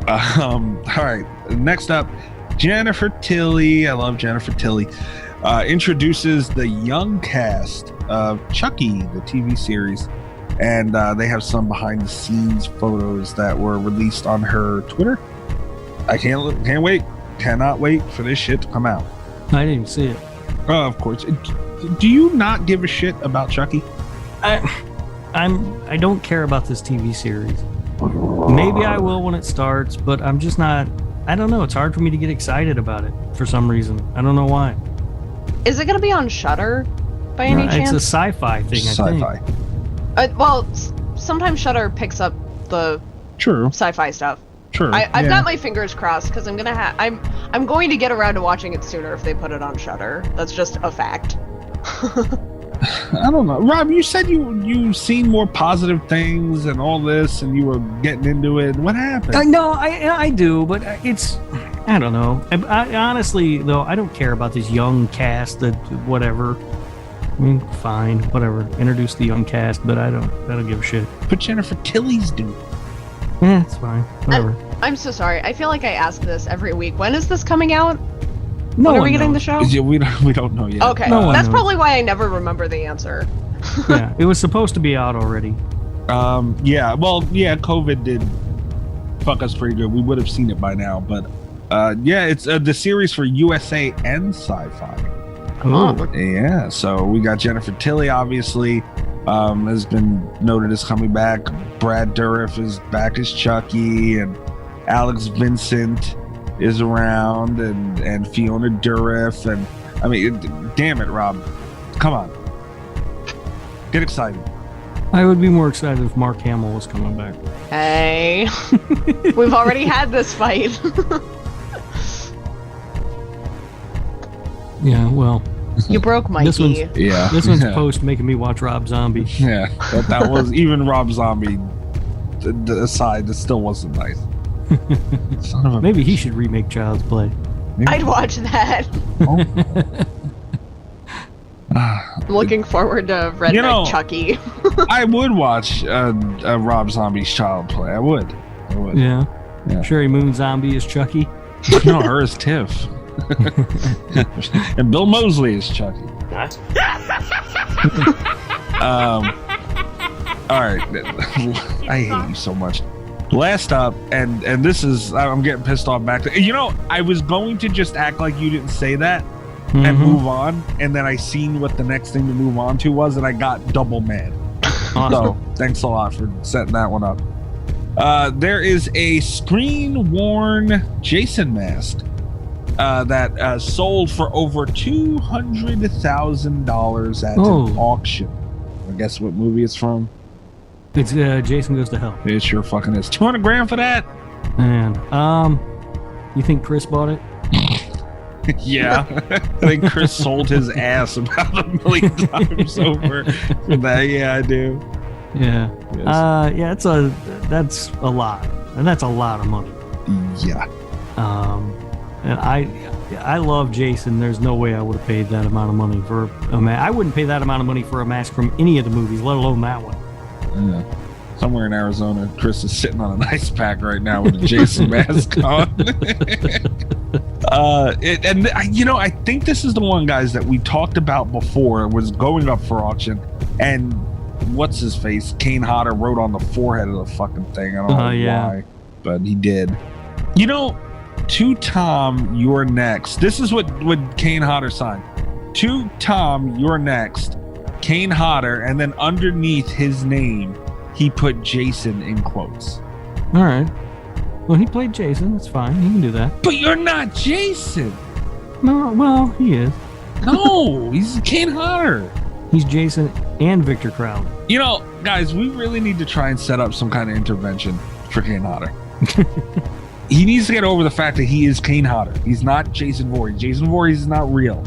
All right. Next up, Jennifer Tilly. I love Jennifer Tilly. Introduces the young cast of Chucky, the TV series, and they have some behind-the-scenes photos that were released on her Twitter. I can't wait. Cannot wait for this shit to come out. I didn't even see it. Of course. Do you not give a shit about Chucky? I don't care about this TV series. Maybe I will when it starts, but I'm just not. I don't know. It's hard for me to get excited about it for some reason. I don't know why. Is it going to be on Shudder by any chance? It's a sci-fi thing. Sci-fi. I think. Well, sometimes Shudder picks up the sci-fi stuff. True. I've got my fingers crossed because I'm going to get around to watching it sooner if they put it on Shudder. That's just a fact. I don't know. Rob, you said you seen more positive things and all this and you were getting into it. What happened? No, I do, but it's, I don't know. I honestly, though, I don't care about this young cast, that whatever. I mean, fine, whatever. Introduce the young cast, but I don't give a shit. But Jennifer Tilly's doing. Yeah, it's fine. Whatever. I'm so sorry. I feel like I ask this every week. When is this coming out? No when are one we getting knows. the show? Yeah, we don't know yet. Okay, No one that's knows. probably why I never remember the answer. Yeah, it was supposed to be out already. Yeah, well, yeah, COVID did fuck us pretty good. We would have seen it by now, but yeah, it's the series for USA and Sci-Fi. Oh. Yeah, so we got Jennifer Tilly, obviously, has been noted as coming back. Brad Dourif is back as Chucky, and Alex Vincent is around, and Fiona Dourif, and I mean, damn it, Rob, come on, get excited. I would be more excited if Mark Hamill was coming back. Hey, we've already had this fight. Yeah, well, You broke Mikey. This one's post making me watch Rob Zombie. Yeah, that was even Rob Zombie aside. That still wasn't nice. Son of a Maybe he should remake Child's Play. I'd watch that. Looking forward to Redneck Chucky. I would watch Rob Zombie's Child Play. I would. Yeah. Sherry Moon Zombie is Chucky. No, her is Tiff. And Bill Moseley is Chucky. All right. I hate you so much. Last up, and this is, I'm getting pissed off back to, I was going to just act like you didn't say that and move on, and then I seen what the next thing to move on to was, and I got double mad. Awesome. So thanks a lot for setting that one up. There is a screen-worn Jason mask that sold for over $200,000 at an auction. I guess what movie it's from? It's Jason Goes to Hell. It sure fucking is. $200,000 for that? Man, you think Chris bought it? Yeah. I think Chris sold his ass about 1 million times over for that. Yeah, I do. Yeah. Yes. Yeah, that's a lot. And that's a lot of money. Yeah. And I love Jason. There's no way I would have paid that amount of money for a mask. I wouldn't pay that amount of money for a mask from any of the movies, let alone that one. Yeah. Somewhere in Arizona, Chris is sitting on an ice pack right now with a Jason mask on. I think this is the one, guys, that we talked about before. It was going up for auction, and what's his face? Kane Hodder wrote on the forehead of the fucking thing. I don't know why, but he did. To Tom, you're next. This is what Kane Hodder signed. To Tom, you're next. Kane Hodder, and then underneath his name, he put Jason in quotes. All right. Well, he played Jason. That's fine. He can do that. But you're not Jason. No, well, he is. No, he's Kane Hodder. He's Jason and Victor Crowley. Guys, we really need to try and set up some kind of intervention for Kane Hodder. He needs to get over the fact that he is Kane Hodder. He's not Jason Voorhees. Jason Voorhees is not real.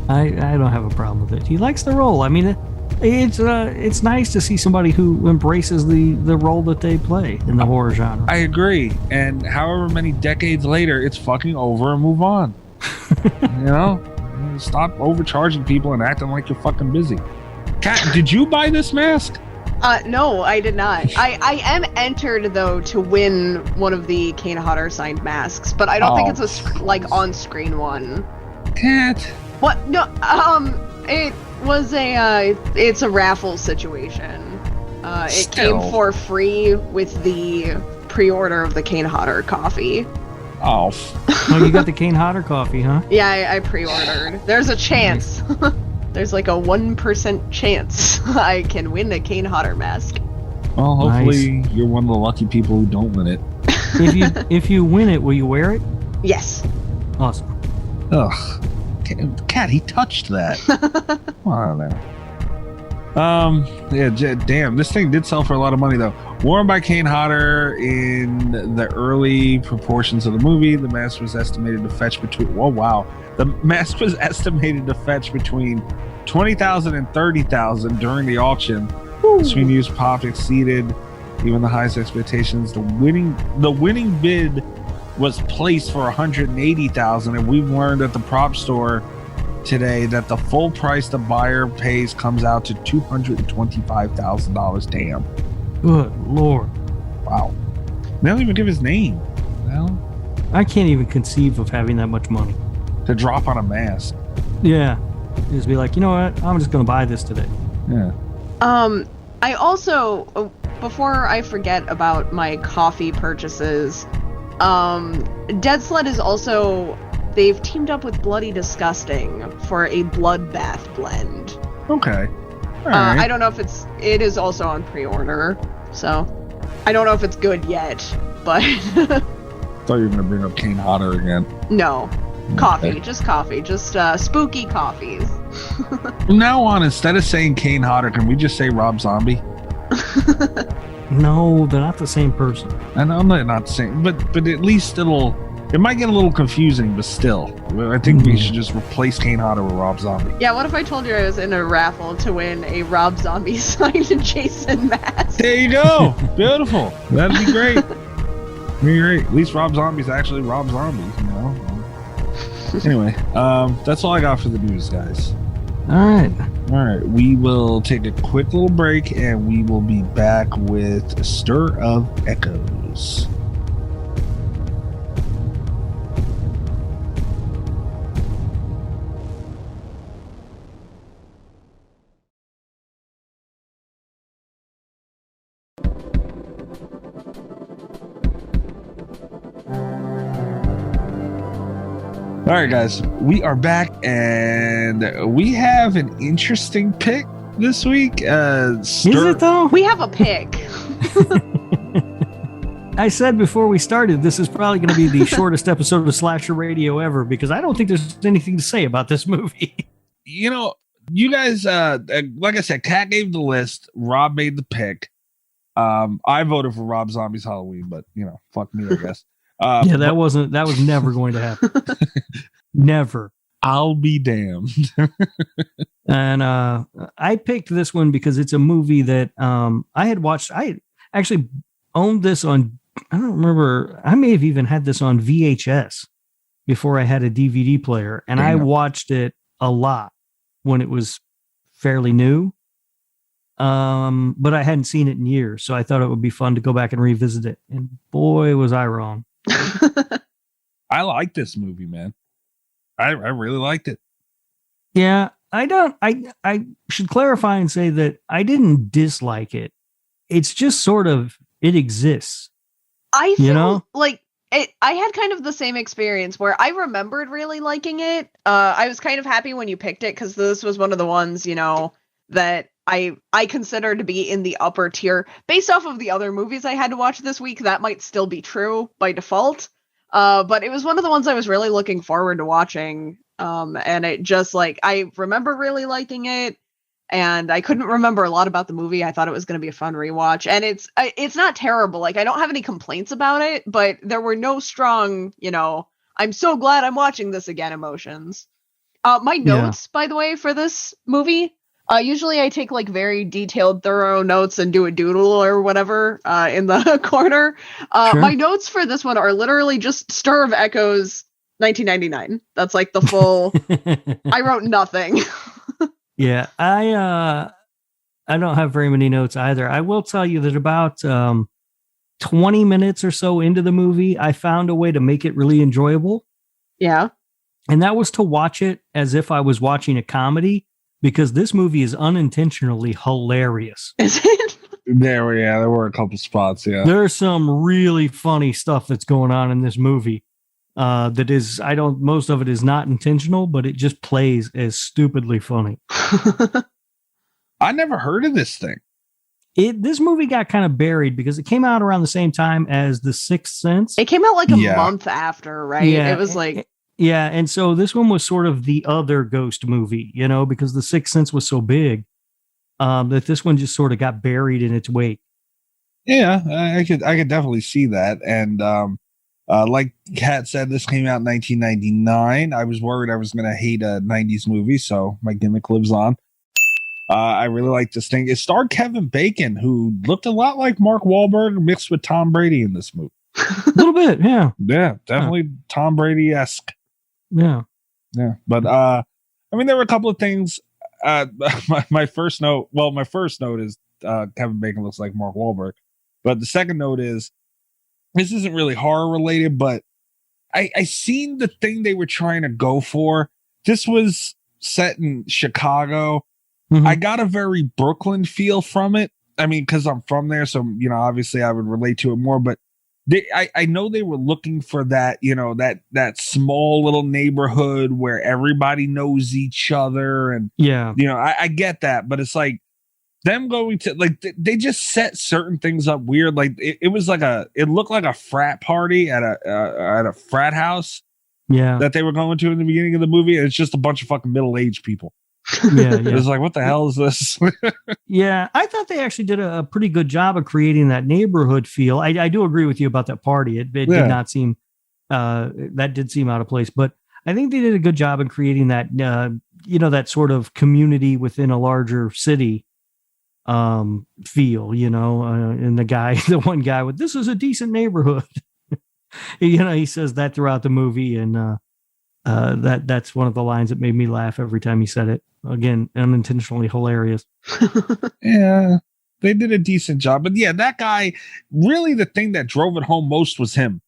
I don't have a problem with it. He likes the role. I mean, it's nice to see somebody who embraces the role that they play in the horror genre. I agree. And however many decades later, it's fucking over and move on. Stop overcharging people and acting like you're fucking busy. Kat, did you buy this mask? No, I did not. I am entered, though, to win one of the Kane Hodder signed masks, but I don't think it's a on-screen one. Kat. What? No, it was it's a raffle situation. It came for free with the pre-order of the Kane Hodder coffee. Oh. You got the Kane Hodder coffee, huh? Yeah, I pre-ordered. There's a chance. There's like a 1% chance I can win a Kane Hodder mask. Well, hopefully you're one of the lucky people who don't win it. If you win it, will you wear it? Yes. Awesome. Ugh. Cat, he touched that. Come on now. Damn, this thing did sell for a lot of money though. Worn by Kane Hodder in the early proportions of the movie, the mask was estimated to fetch between the mask was estimated to fetch between $20,000 and $30,000 during the auction. The screen use pop exceeded even the highest expectations. The winning bid was placed for $180,000, and we've learned at the prop store today that the full price the buyer pays comes out to $225,000. Damn. Good Lord. Wow. They don't even give his name. Well, I can't even conceive of having that much money to drop on a mask. Yeah. Just be like, you know what? I'm just going to buy this today. Yeah. I also, before I forget about my coffee purchases, Dead Sled is also, they've teamed up with Bloody Disgusting for a Bloodbath blend. Okay. All right. I don't know if it is also on pre-order, so I don't know if it's good yet, but thought you were going to bring up Kane Hodder again. No. Coffee, just spooky coffees. From now on, instead of saying Kane Hodder, can we just say Rob Zombie? No, they're not the same person. I know they're not the same, but at least it might get a little confusing, but still, I think we should just replace Kane Hodder with Rob Zombie. Yeah, what if I told you I was in a raffle to win a Rob Zombie signed Jason mask? There you go. Beautiful. That'd be great. Be great. At least Rob Zombie's actually Rob Zombie, you know? Anyway, that's all I got for the news, guys. All right. We will take a quick little break, and we will be back with a Stir of Echoes. All right, guys, we are back, and we have an interesting pick this week. Is it though? We have a pick. I said before we started, this is probably going to be the shortest episode of Slasher Radio ever because I don't think there's anything to say about this movie. You know, you guys, like I said, Kat gave the list. Rob made the pick. I voted for Rob Zombie's Halloween, but you know, fuck me, I guess. Yeah, that was never going to happen. Never. I'll be damned. And I picked this one because it's a movie that I had watched. I actually owned this on, I don't remember, I may have even had this on VHS before I had a DVD player. And I watched it a lot when it was fairly new. But I hadn't seen it in years. So I thought it would be fun to go back and revisit it. And boy, was I wrong. I like this movie, man. I really liked it. Yeah, I should clarify and say that I didn't dislike it. It's just sort of, it exists. I feel like I had kind of the same experience where I remembered really liking it. I was kind of happy when you picked it because this was one of the ones, you know, that I consider to be in the upper tier. Based off of the other movies I had to watch this week, that might still be true by default. But it was one of the ones I was really looking forward to watching. And it just like, I remember really liking it. And I couldn't remember a lot about the movie. I thought it was going to be a fun rewatch. And it's not terrible. Like, I don't have any complaints about it, but there were no strong, you know, I'm so glad I'm watching this again emotions. My notes, by the way, for this movie, usually I take like very detailed, thorough notes and do a doodle or whatever in the corner. Sure. My notes for this one are literally just Stir of Echoes 1999. That's like the full, I wrote nothing. Yeah, I don't have very many notes either. I will tell you that about 20 minutes or so into the movie, I found a way to make it really enjoyable. Yeah. And that was to watch it as if I was watching a comedy, because this movie is unintentionally hilarious. Is it? There were a couple spots, yeah. There's some really funny stuff that's going on in this movie. That is, most of it is not intentional, but it just plays as stupidly funny. I never heard of this thing. This movie got kind of buried because it came out around the same time as The Sixth Sense. It came out like a month after, right? Yeah, it was like... Yeah, and so this one was sort of the other ghost movie, you know, because The Sixth Sense was so big that this one just sort of got buried in its wake. Yeah, I could definitely see that. And like Kat said, this came out in 1999. I was worried I was going to hate a 90s movie, so my gimmick lives on. I really like this thing. It starred Kevin Bacon, who looked a lot like Mark Wahlberg mixed with Tom Brady in this movie. A little bit, yeah. Yeah, definitely Tom Brady-esque. Yeah. Yeah. But I mean, there were a couple of things. My first note is Kevin Bacon looks like Mark Wahlberg. But the second note is, this isn't really horror related, but I seen the thing they were trying to go for. This was set in Chicago. Mm-hmm. I got a very Brooklyn feel from it. I mean, because I'm from there, so you know, obviously I would relate to it more. But I know they were looking for that, you know, that small little neighborhood where everybody knows each other, and yeah, you know, I get that, but it's like them going to like they just set certain things up weird. Like it was like it looked like a frat party at a frat house, yeah, that they were going to in the beginning of the movie, and it's just a bunch of fucking middle-aged people. Yeah. It was like, what the hell is this? Yeah, I thought they actually did a pretty good job of creating that neighborhood feel. I do agree with you about that party. It did not seem that did seem out of place, but I think they did a good job in creating that you know, that sort of community within a larger city feel, you know, and the one guy with, this is a decent neighborhood. You know, he says that throughout the movie, and that's one of the lines that made me laugh every time he said it. Again, unintentionally hilarious. Yeah, they did a decent job. But yeah, that guy, really the thing that drove it home most was him.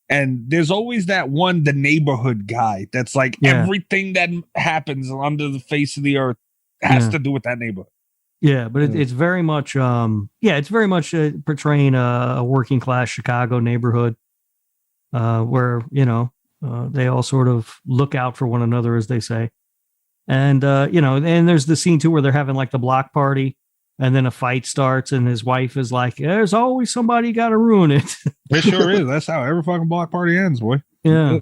And there's always that one, the neighborhood guy, that's like everything that happens under the face of the earth has to do with that neighborhood. Yeah, but it's very much, it's very much portraying a working class Chicago neighborhood where, you know, They all sort of look out for one another, as they say. And, and there's the scene too where they're having like the block party, and then a fight starts, and his wife is like, there's always somebody got to ruin it. It sure is. That's how every fucking block party ends, boy. Yeah.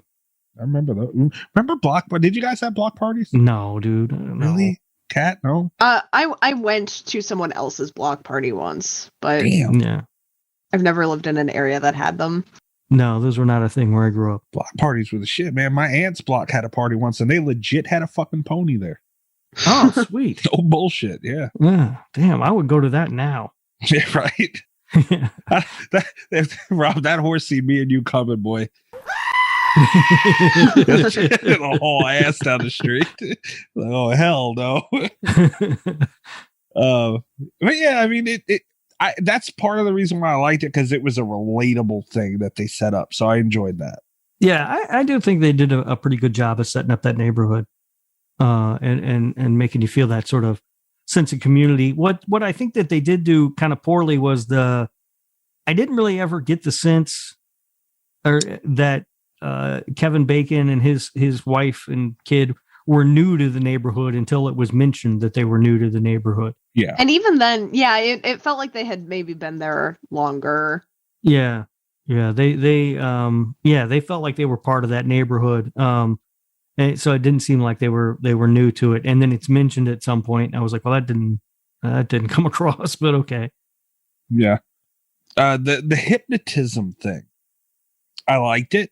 I remember that. Remember block? Did you guys have block parties? No, dude. No. Really? Cat? No? I went to someone else's block party once, but Damn. Yeah. I've never lived in an area that had them. No, those were not a thing where I grew up. Block parties were the shit, man. My aunt's block had a party once, and they legit had a fucking pony there. Oh, sweet. No bullshit. Yeah. Yeah. Damn, I would go to that now. Yeah, right. Rob, that horse see me and you coming, boy. The whole ass down the street. Oh hell no. But yeah, I mean that's part of the reason why I liked it, because it was a relatable thing that they set up. So I enjoyed that. Yeah, I do think they did a pretty good job of setting up that neighborhood, and making you feel that sort of sense of community. What I think that they did do kind of poorly was I didn't really ever get the sense or that Kevin Bacon and his wife and kid were new to the neighborhood until it was mentioned that they were new to the neighborhood. Yeah. And even then, yeah, it felt like they had maybe been there longer. Yeah. Yeah. They felt like they were part of that neighborhood. And so it didn't seem like they were new to it. And then it's mentioned at some point. I was like, well, that didn't come across, but okay. Yeah. The hypnotism thing, I liked it.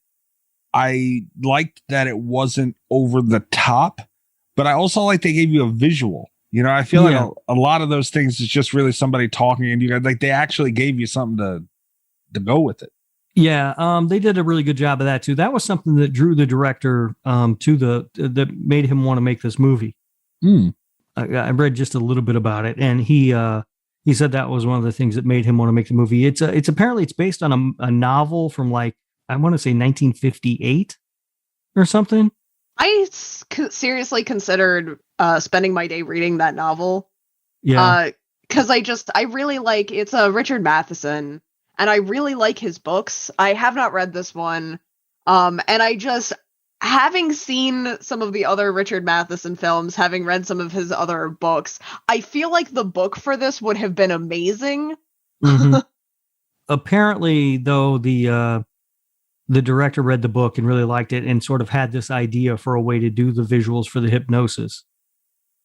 I liked that it wasn't over the top, but I also like they gave you a visual. You know, I feel like a lot of those things is just really somebody talking, and you guys like they actually gave you something to go with it. Yeah, they did a really good job of that too. That was something that drew the director that made him want to make this movie. I read just a little bit about it, and he said that was one of the things that made him want to make the movie. It's apparently it's based on a novel from like, I want to say 1958 or something. I seriously considered spending my day reading that novel. Yeah. Because I really like, it's a Richard Matheson, and I really like his books. I have not read this one. And I just, having seen some of the other Richard Matheson films, having read some of his other books, I feel like the book for this would have been amazing. Mm-hmm. Apparently, though, the director read the book and really liked it and sort of had this idea for a way to do the visuals for the hypnosis.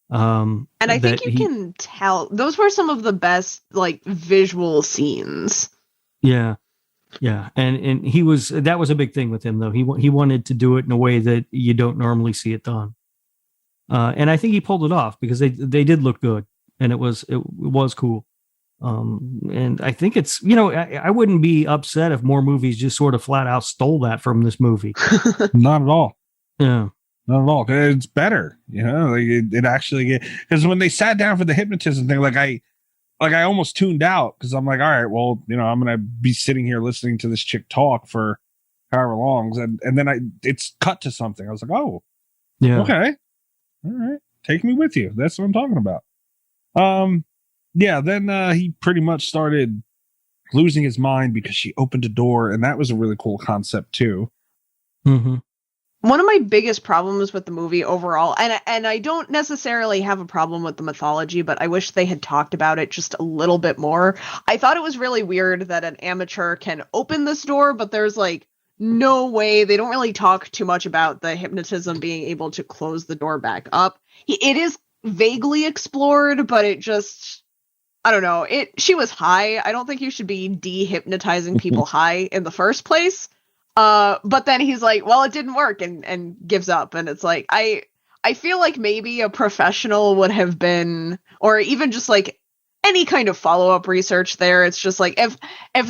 And I think you can tell those were some of the best like visual scenes. Yeah. Yeah. And that was a big thing with him though. He wanted to do it in a way that you don't normally see it done. And I think he pulled it off because they did look good, and it was cool. And I think it's, I wouldn't be upset if more movies just sort of flat out stole that from this movie. Not at all. Yeah. Not at all. It's better, like it actually, because when they sat down for the hypnotism thing, I almost tuned out because I'm like, all right, well, I'm going to be sitting here listening to this chick talk for however long. And then it's cut to something. I was like, oh, yeah. Okay. All right. Take me with you. That's what I'm talking about. Yeah. Then he pretty much started losing his mind because she opened a door, and that was a really cool concept too. Mm-hmm. One of my biggest problems with the movie overall, and I don't necessarily have a problem with the mythology, but I wish they had talked about it just a little bit more. I thought it was really weird that an amateur can open this door, but there's like no way. They don't really talk too much about the hypnotism being able to close the door back up. It is vaguely explored, but it just, I don't know. She was high. I don't think you should be dehypnotizing people high in the first place. But then he's like, well, it didn't work, and gives up. And it's like, I feel like maybe a professional would have been, or even just like any kind of follow-up research there. It's just like, if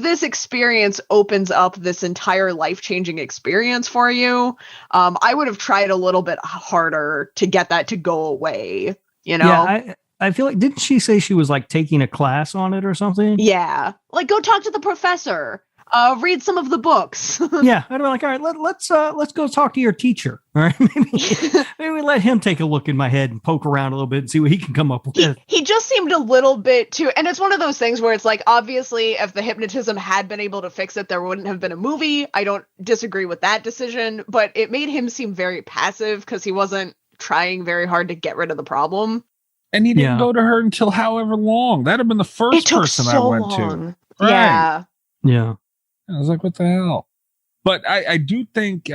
this experience opens up this entire life-changing experience for you, I would have tried a little bit harder to get that to go away, Yeah, I feel like, didn't she say she was like taking a class on it or something? Yeah. Like, go talk to the professor. read some of the books. Yeah, I'd be like, all right, let's go talk to your teacher. All right, maybe let him take a look in my head and poke around a little bit and see what he can come up with. He just seemed a little bit too, and it's one of those things where it's like, obviously, if the hypnotism had been able to fix it, there wouldn't have been a movie. I don't disagree with that decision, but it made him seem very passive because he wasn't trying very hard to get rid of the problem. And he didn't go to her until however long. That'd have been the first person I went to. Right. Yeah. Yeah. I was like, what the hell? But I do think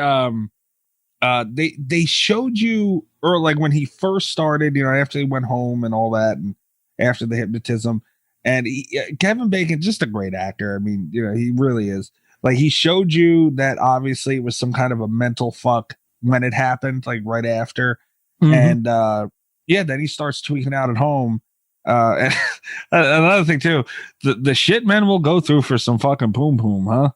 they showed you, or like when he first started, you know, after he went home and all that, and after the hypnotism, and Kevin Bacon, just a great actor. I mean, you know, he really is. Like, he showed you that obviously it was some kind of a mental fuck when it happened, like right after. And then he starts tweaking out at home. And another thing too, the shit men will go through for some fucking poom poom, huh?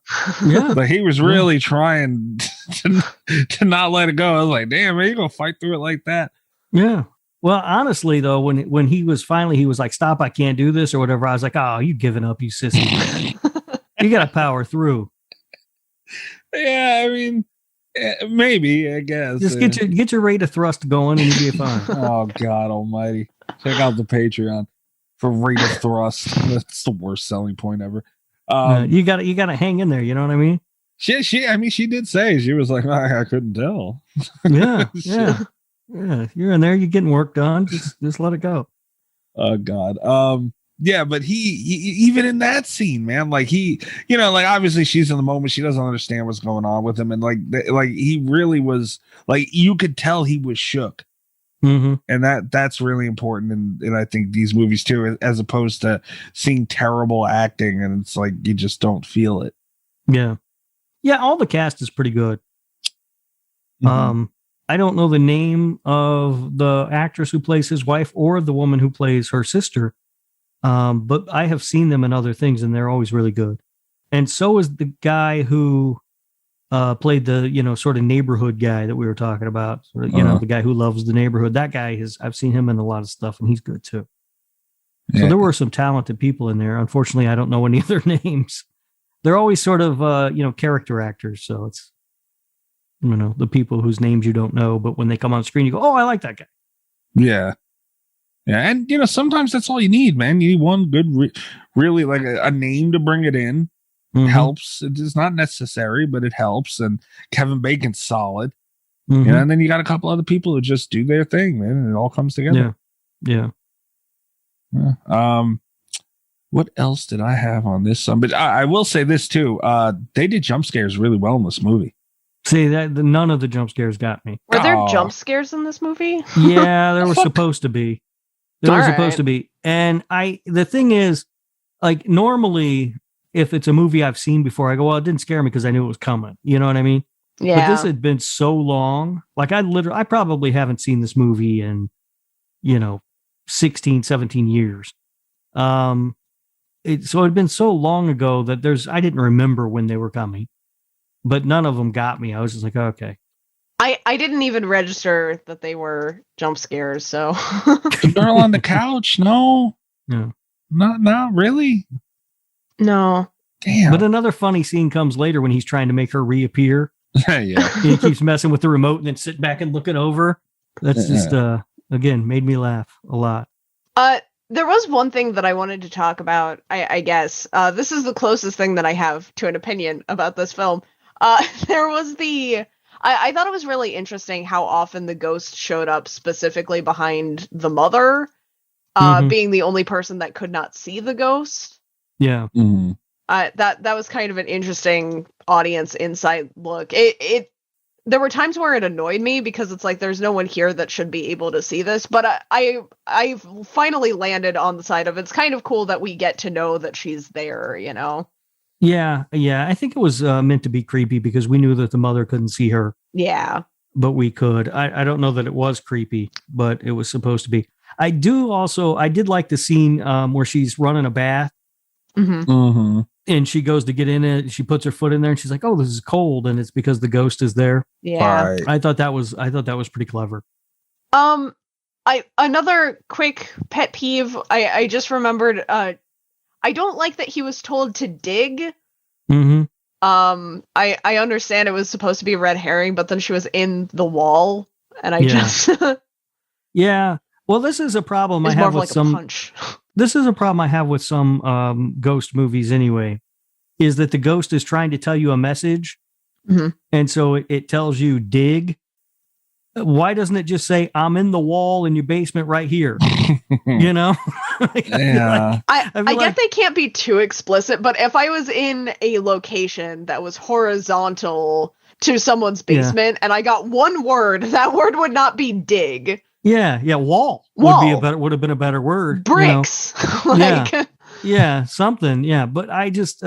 Yeah. But he was really trying to not let it go. I was like, damn, man, you gonna fight through it like that? Yeah. Well, honestly though, when he was like, stop, I can't do this or whatever, I was like, oh, you giving up, you sissy. You gotta power through. Yeah, I mean, maybe, I guess. Just get your rate of thrust going and you'll be fine. Oh God Almighty! Check out the Patreon for rate of thrust. That's the worst selling point ever. You gotta hang in there. You know what I mean? She did say, she was like, I couldn't tell. Yeah. You're in there. You're getting work done. Just let it go. Oh God. Yeah, but he even in that scene, man, like he, you know, like obviously she's in the moment, she doesn't understand what's going on with him, and like he really was, like, you could tell he was shook. And that's really important, and I think these movies too, as opposed to seeing terrible acting and it's like you just don't feel it. Yeah, all the cast is pretty good. I don't know the name of the actress who plays his wife or the woman who plays her sister. But I have seen them in other things and they're always really good. And so is the guy who played the, you know, sort of neighborhood guy that we were talking about. Sort of, you know, the guy who loves the neighborhood. That guy I've seen him in a lot of stuff and he's good too. So there were some talented people in there. Unfortunately, I don't know any of their names. They're always sort of, character actors. So it's, you know, the people whose names you don't know, but when they come on screen, you go, oh, I like that guy. Yeah. Yeah, and you know, sometimes that's all you need, man. You need one good, really like a name to bring it in. Helps. It is not necessary, but it helps. And Kevin Bacon's solid. Yeah, and then you got a couple other people who just do their thing, man, and it all comes together. Yeah. What else did I have on this? But I will say this too. They did jump scares really well in this movie. See, none of the jump scares got me. Were there jump scares in this movie? Yeah, there were supposed to be. Supposed to be. And the thing is, like, normally, if it's a movie I've seen before, I go, well, it didn't scare me because I knew it was coming. You know what I mean? Yeah. But this had been so long. Like, I probably haven't seen this movie in, 16, 17 years. So it had been so long ago that I didn't remember when they were coming. But none of them got me. I was just like, okay. I didn't even register that they were jump scares, so. The girl on the couch? No. Not really. No. Damn. But another funny scene comes later when he's trying to make her reappear. Yeah. He keeps messing with the remote and then sitting back and looking over. That's just, again, made me laugh a lot. There was one thing that I wanted to talk about, I guess. This is the closest thing that I have to an opinion about this film. There was I thought it was really interesting how often the ghost showed up specifically behind the mother, being the only person that could not see the ghost. Yeah. That was kind of an interesting audience insight look. There were times where it annoyed me because it's like there's no one here that should be able to see this, but I finally landed on the side of it's kind of cool that we get to know that she's there, you know. Yeah. I think it was meant to be creepy because we knew that the mother couldn't see her. Yeah. But we could. I don't know that it was creepy, but it was supposed to be. I did like the scene where she's running a bath. And she goes to get in it. She puts her foot in there and she's like, oh, this is cold. And it's because the ghost is there. Yeah. Right. I thought that was pretty clever. Another quick pet peeve. I just remembered, I don't like that he was told to dig Mm-hmm. I understand it was supposed to be a red herring, but then she was in the wall, and I just yeah. Well, this is a problem I it's more have of with like some. a punch. This is a problem I have with some ghost movies anyway, is that the ghost is trying to tell you a message. Mm-hmm. And so it tells you dig. Why doesn't it just say, I'm in the wall in your basement right here? You know? Yeah. I get they can't be too explicit, but if I was in a location that was horizontal to someone's basement and I got one word, that word would not be dig. Yeah. Wall. Would have been a better word. Bricks. You know? Yeah, something. Yeah. But I just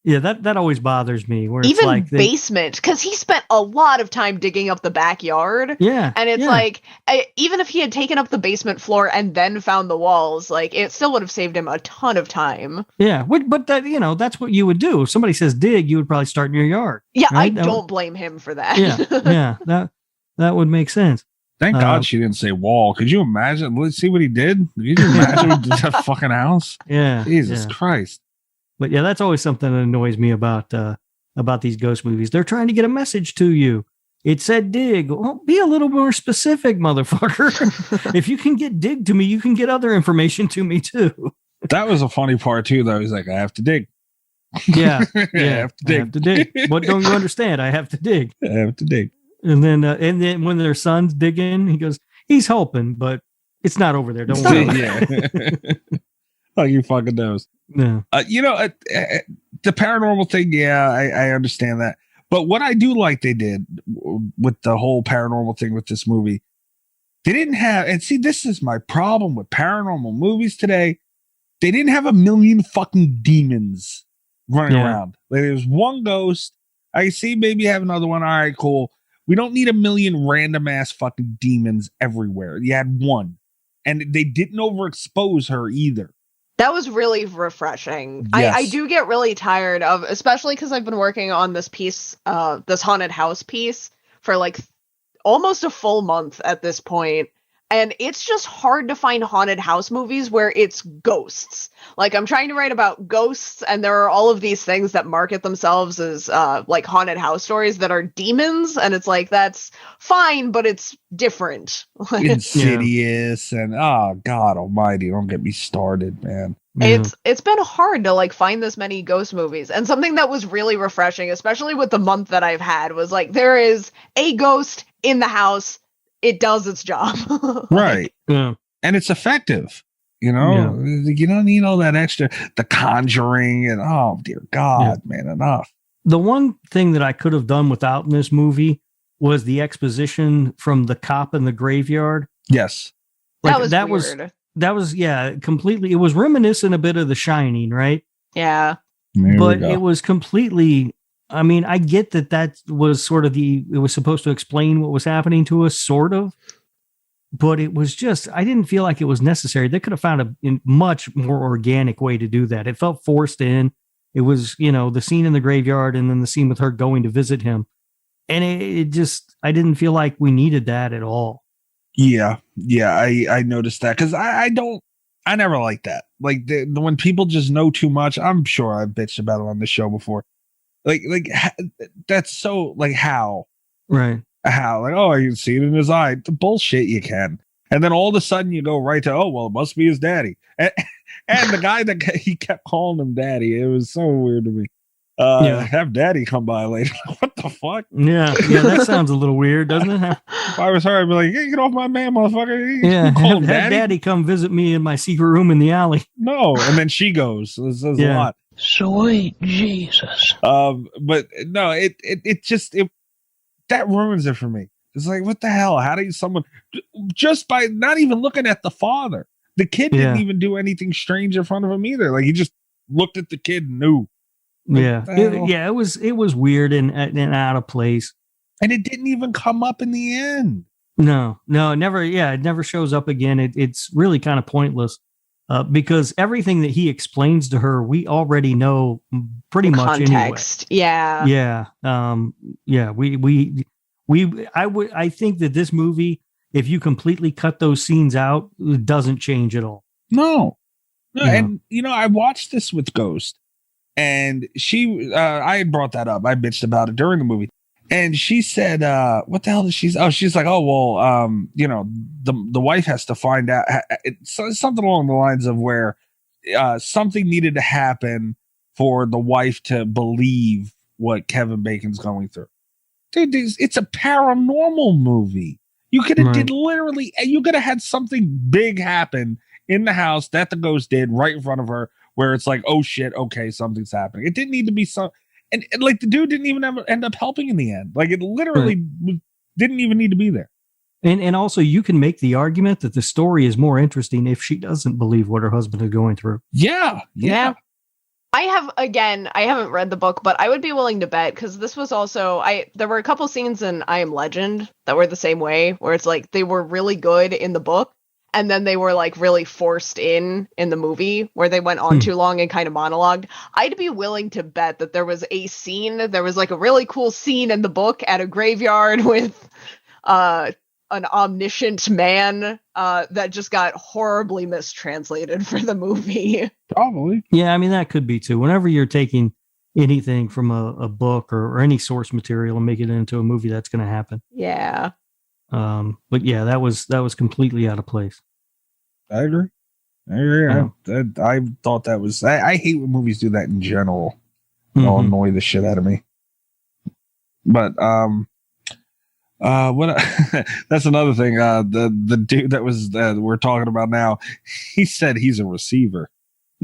that always bothers me. Where even it's like basement, because he spent a lot of time digging up the backyard. Yeah. And it's like, even if he had taken up the basement floor and then found the walls, like it still would have saved him a ton of time. Yeah. But that, that's what you would do. If somebody says dig, you would probably start in your yard. Yeah. Right? I don't blame him for that. Yeah. That would make sense. Thank God she didn't say wall. Could you imagine? Let's see what he did. Could you imagine that fucking house? Yeah. Jesus Christ. But yeah, that's always something that annoys me about these ghost movies. They're trying to get a message to you. It said dig. Well, be a little more specific, motherfucker. If you can get dig to me, you can get other information to me too. That was a funny part too, though. He's like, I have to dig. Yeah. I have to dig. What don't you understand? I have to dig. I have to dig. And then when their son's digging, he goes, he's helping, but it's not over there. Don't worry. Yeah. Like you fucking knows. No. The paranormal thing, I understand that. But what I do like they did with the whole paranormal thing with this movie, they didn't have, and see, this is my problem with paranormal movies today. They didn't have a million fucking demons running around. Like, there's one ghost. I see maybe have another one. All right, cool. We don't need a million random ass fucking demons everywhere. You had one. And they didn't overexpose her either. That was really refreshing. Yes. I do get really tired of, especially because I've been working on this piece, this haunted house piece for like almost a full month at this point. And it's just hard to find haunted house movies where it's ghosts. Like I'm trying to write about ghosts and there are all of these things that market themselves as like haunted house stories that are demons. And it's like, that's fine, but it's different. Insidious and oh God almighty, don't get me started, man. It's been hard to like find this many ghost movies. And something that was really refreshing, especially with the month that I've had, was like there is a ghost in the house. It does its job. Right. Yeah. And it's effective. You don't need all that extra, the Conjuring and oh dear God, man, enough. The one thing that I could have done without in this movie was the exposition from the cop in the graveyard. Yes. Like, that was weird. That was completely, it was reminiscent a bit of The Shining, right? Yeah. But it was completely, I mean, I get that was sort of it was supposed to explain what was happening to us, sort of. But it was just, I didn't feel like it was necessary. They could have found a much more organic way to do that. It felt forced in. It was, the scene in the graveyard and then the scene with her going to visit him. And it just, I didn't feel like we needed that at all. Yeah. I noticed that because I never like that. Like when people just know too much, I'm sure I've bitched about it on the show before. Like that's so like how? Right. How? Like, oh, you can see it in his eye. The bullshit you can. And then all of a sudden you go right to, oh, well, it must be his daddy. And the guy that he kept calling him daddy, it was so weird to me. Have daddy come by later. What the fuck? Yeah, that sounds a little weird, doesn't it? If I was her, I'd be like, hey, get off my man, motherfucker. Have daddy come visit me in my secret room in the alley. No, and then she goes. This is a lot. Sweet Jesus. But no, it just that ruins it for me. It's like, what the hell? How do someone just by not even looking at the father? The kid didn't even do anything strange in front of him either. Like he just looked at the kid and knew. Like, it was weird and out of place. And it didn't even come up in the end. No, it never. Yeah, it never shows up again. It's really kind of pointless. Because everything that he explains to her, we already know pretty much context. Anyway. I think that this movie, if you completely cut those scenes out, it doesn't change at all. No. And I watched this with Ghost, And I had brought that up. I bitched about it during the movie. And she said, what the hell did she's like, oh, well, the wife has to find out. It's something along the lines of where something needed to happen for the wife to believe what Kevin Bacon's going through. Dude, it's a paranormal movie. You could have you could have had something big happen in the house that the ghost did right in front of her, where it's like, oh shit, okay, something's happening. It didn't need to be and like the dude didn't even end up helping in the end. Like it literally didn't even need to be there. And also you can make the argument that the story is more interesting if she doesn't believe what her husband is going through. Yeah. I haven't read the book, but I would be willing to bet, because this was also, there were a couple scenes in I Am Legend that were the same way, where it's like they were really good in the book, and then they were like really forced in the movie, where they went on too long and kind of monologued. I'd be willing to bet that there was like a really cool scene in the book at a graveyard with an omniscient man that just got horribly mistranslated for the movie. Probably. Yeah, I mean, that could be too. Whenever you're taking anything from a book or any source material and making it into a movie, that's going to happen. Yeah. But yeah, that was completely out of place. I agree. I thought that was. I hate when movies do that in general. They'll annoy the shit out of me. But what? That's another thing. The dude that was we're talking about now, he said he's a receiver.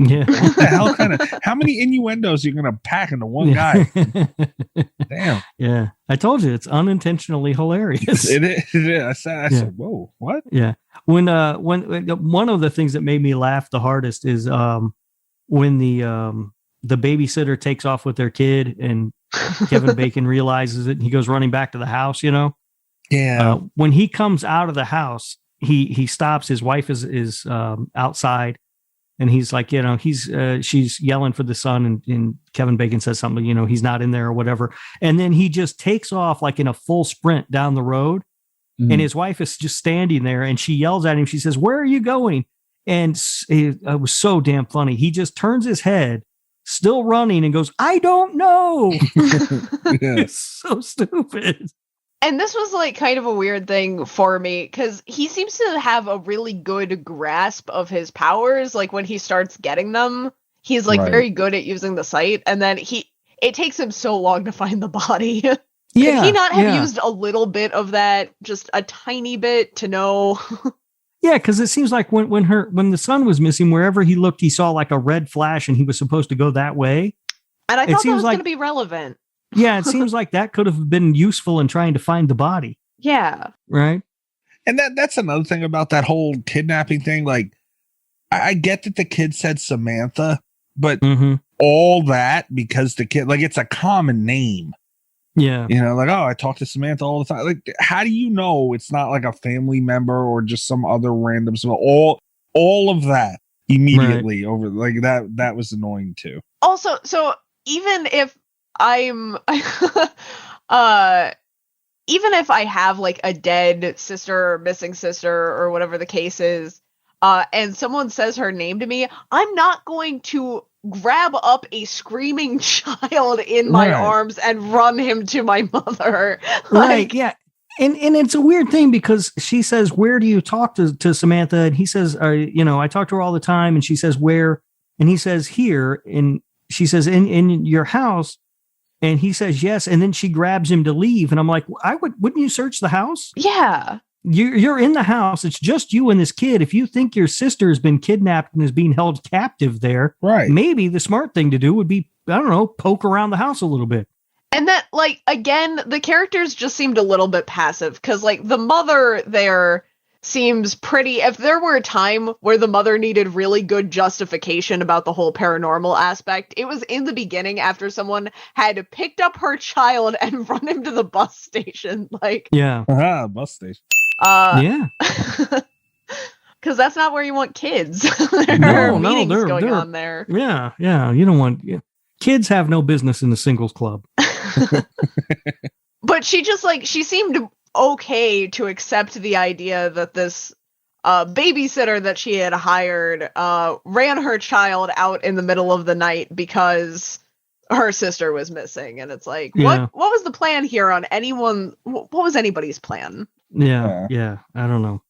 Yeah. What the hell how many innuendos are you gonna pack into one guy? Damn. Yeah. I told you it's unintentionally hilarious. It is. I said, whoa, what? Yeah. When one of the things that made me laugh the hardest is when the babysitter takes off with their kid and Kevin Bacon realizes it and he goes running back to the house, Yeah. When he comes out of the house, he stops. His wife is outside, and he's like, she's yelling for the son, and Kevin Bacon says something, he's not in there or whatever. And then he just takes off like in a full sprint down the road. And his wife is just standing there, and she yells at him. She says, "Where are you going?" And it was so damn funny. He just turns his head, still running, and goes, "I don't know." It's so stupid. And this was like kind of a weird thing for me, because he seems to have a really good grasp of his powers. Like when he starts getting them, he's like very good at using the sight. And then it takes him so long to find the body. Yeah. Could he not have used a little bit of that, just a tiny bit, to know? Yeah, because it seems like when the son was missing, wherever he looked, he saw like a red flash, and he was supposed to go that way. And I thought that was going to be relevant. Yeah, it seems like that could have been useful in trying to find the body. Yeah. Right. And that's another thing about that whole kidnapping thing. Like, I get that the kid said Samantha, but all that because the kid, like, it's a common name. Yeah. Like, oh, I talk to Samantha all the time. Like, how do you know it's not like a family member or just some other random, all of that immediately over, like, that was annoying too. Also, so even if even if I have like a dead sister or missing sister or whatever the case is, and someone says her name to me, I'm not going to grab up a screaming child in my arms and run him to my mother. Right. Yeah. And it's a weird thing because she says, "Where do you talk to Samantha?" And he says, "I talk to her all the time." And she says, "Where?" And he says, "Here." And she says, in your house. And he says, "Yes." And then she grabs him to leave. And I'm like, wouldn't you search the house? Yeah. You're in the house. It's just you and this kid. If you think your sister has been kidnapped and is being held captive there, maybe the smart thing to do would be, I don't know, poke around the house a little bit. And that, like, again, the characters just seemed a little bit passive because, like, the mother there seems pretty. If there were a time where the mother needed really good justification about the whole paranormal aspect, it was in the beginning after someone had picked up her child and run him to the bus station. Like, bus station. Yeah. Because that's not where you want kids. There are meetings going on there. Yeah, yeah. You don't want... Kids have no business in the singles club. But she just, like, she seemed okay to accept the idea that this babysitter that she had hired ran her child out in the middle of the night because her sister was missing. And it's like, what was the plan here on anyone? What was anybody's plan? Yeah. I don't know.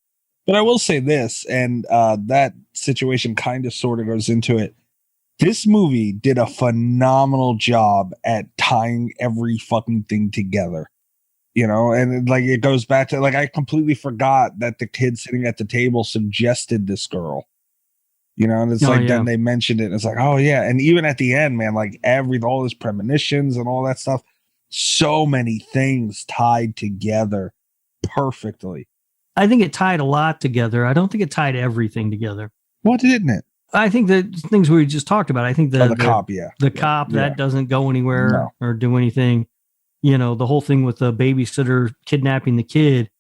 But I will say this, and that situation kind of sort of goes into it. This movie did a phenomenal job at tying every fucking thing together, you know, and like it goes back to like I completely forgot that the kid sitting at the table suggested this girl, you know, and it's then they mentioned it. And it's like, oh yeah, and even at the end, man, like all his premonitions and all that stuff, so many things tied together perfectly. I think it tied a lot together. I don't think it tied everything together. What didn't it? I think the things we just talked about, I think the cop, that doesn't go anywhere or do anything. You know, the whole thing with the babysitter kidnapping the kid.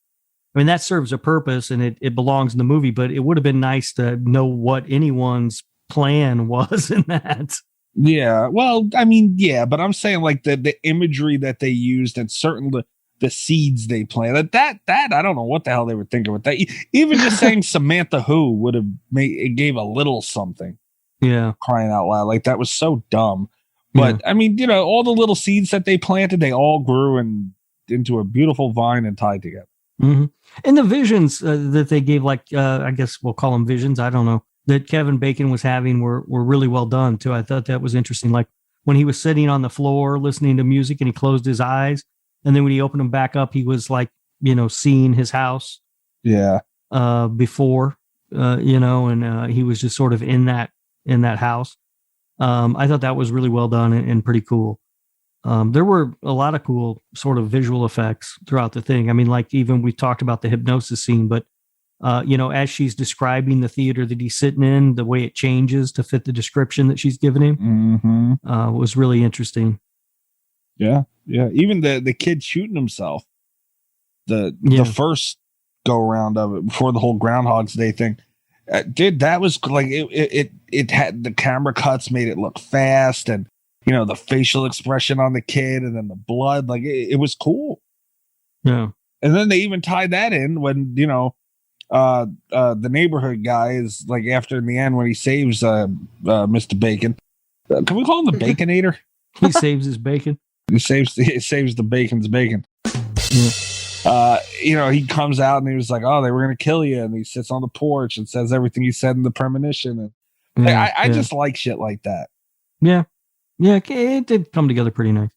I mean, that serves a purpose and it belongs in the movie, but it would have been nice to know what anyone's plan was in that. Yeah. Well, I mean, yeah, but I'm saying like the imagery that they used and certainly the seeds they planted, that I don't know what the hell they were thinking with that. Even just saying Samantha Who would have it gave a little something. Yeah. Crying out loud. Like that was so dumb. But I mean, you know, all the little seeds that they planted, they all grew into a beautiful vine and tied together. Mm-hmm. And the visions that they gave, like, I guess we'll call them visions. I don't know, that Kevin Bacon was having were really well done too. I thought that was interesting. Like when he was sitting on the floor listening to music and he closed his eyes. And then when he opened them back up, he was like, you know, seeing his house. Yeah. Before, you know, and he was just sort of in that house. I thought that was really well done and pretty cool. There were a lot of cool sort of visual effects throughout the thing. I mean, like even we talked about the hypnosis scene, but, you know, as she's describing the theater that he's sitting in, the way it changes to fit the description that she's given him was really interesting. Yeah. Yeah. Even the kid shooting himself, the first go around of it before the whole Groundhog's Day thing, dude, that was like, it had the camera cuts made it look fast and, you know, the facial expression on the kid and then the blood, like it was cool. Yeah. And then they even tied that in when, you know, the neighborhood guy is like after in the end when he saves Mr. Bacon. Can we call him the Baconator? He saves his bacon. He saves the bacon's bacon. Yeah. You know, he comes out and he was like, "Oh, they were going to kill you," and he sits on the porch and says everything he said in the premonition. And I just like shit like that. Yeah, it did come together pretty nice.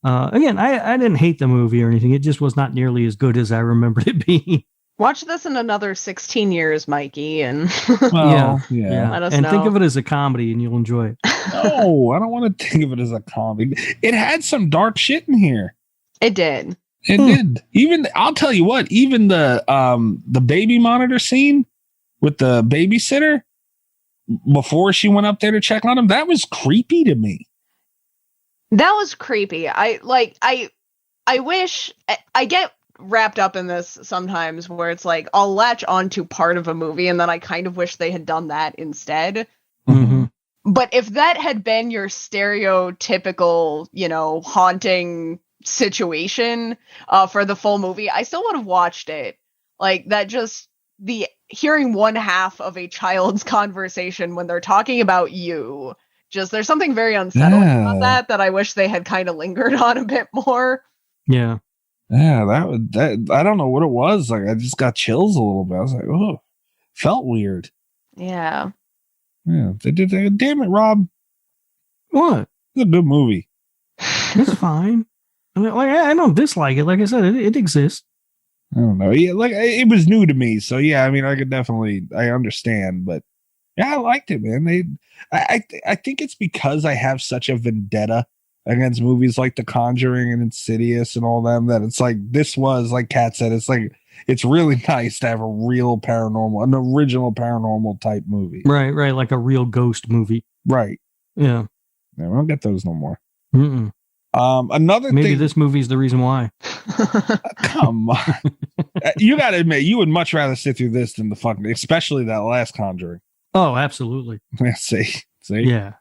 Again, I didn't hate the movie or anything. It just was not nearly as good as I remembered it being. Watch this in another 16 years, Mikey, and yeah. Let us and know. think of it as a comedy, and you'll enjoy it. No, I don't want to think of it as a comedy. It had some dark shit in here. It did. It did. Even I'll tell you what. Even the baby monitor scene with the babysitter before she went up there to check on him, that was creepy to me. That was creepy. I wish I get wrapped up in this sometimes where it's like I'll latch onto part of a movie and then I kind of wish they had done that instead. Mm-hmm. But if that had been your stereotypical, you know, haunting situation for the full movie, I still would have watched it. Like that, just the hearing one half of a child's conversation when they're talking about you. Just there's something very unsettling about that I wish they had kind of lingered on a bit more. Yeah. Yeah, that I don't know what it was. Like I just got chills a little bit. I was like, oh, felt weird. Yeah. Yeah. Damn it, Rob. What? It's a good movie. It's fine. I mean, like I don't dislike it. Like I said, it exists. I don't know. Yeah, like it was new to me, so yeah. I mean, I understand, but yeah, I liked it, man. I think it's because I have such a vendetta against movies like The Conjuring and Insidious and all them that it's like this was like Kat said. It's like it's really nice to have a real paranormal, an original paranormal type movie. Right, like a real ghost movie. Right. Yeah. We don't get those no more. Mm-mm. Another maybe thing, this movie's the reason why. Come on, you got to admit you would much rather sit through this than the fucking, especially that last Conjuring. Oh, absolutely. See, yeah.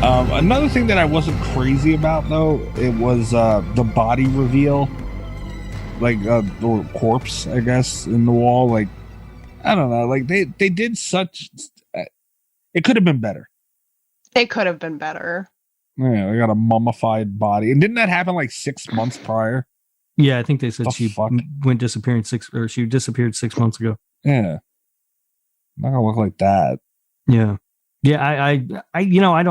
Another thing that I wasn't crazy about, though, it was the body reveal, like the corpse, I guess, in the wall. Like, I don't know, like they did such. It could have been better. It could have been better. Yeah, they got a mummified body, and didn't that happen like 6 months prior? Yeah, I think they said she fuck? went disappearing she disappeared 6 months ago. Yeah, not gonna look like that. Yeah. Yeah, I you know, I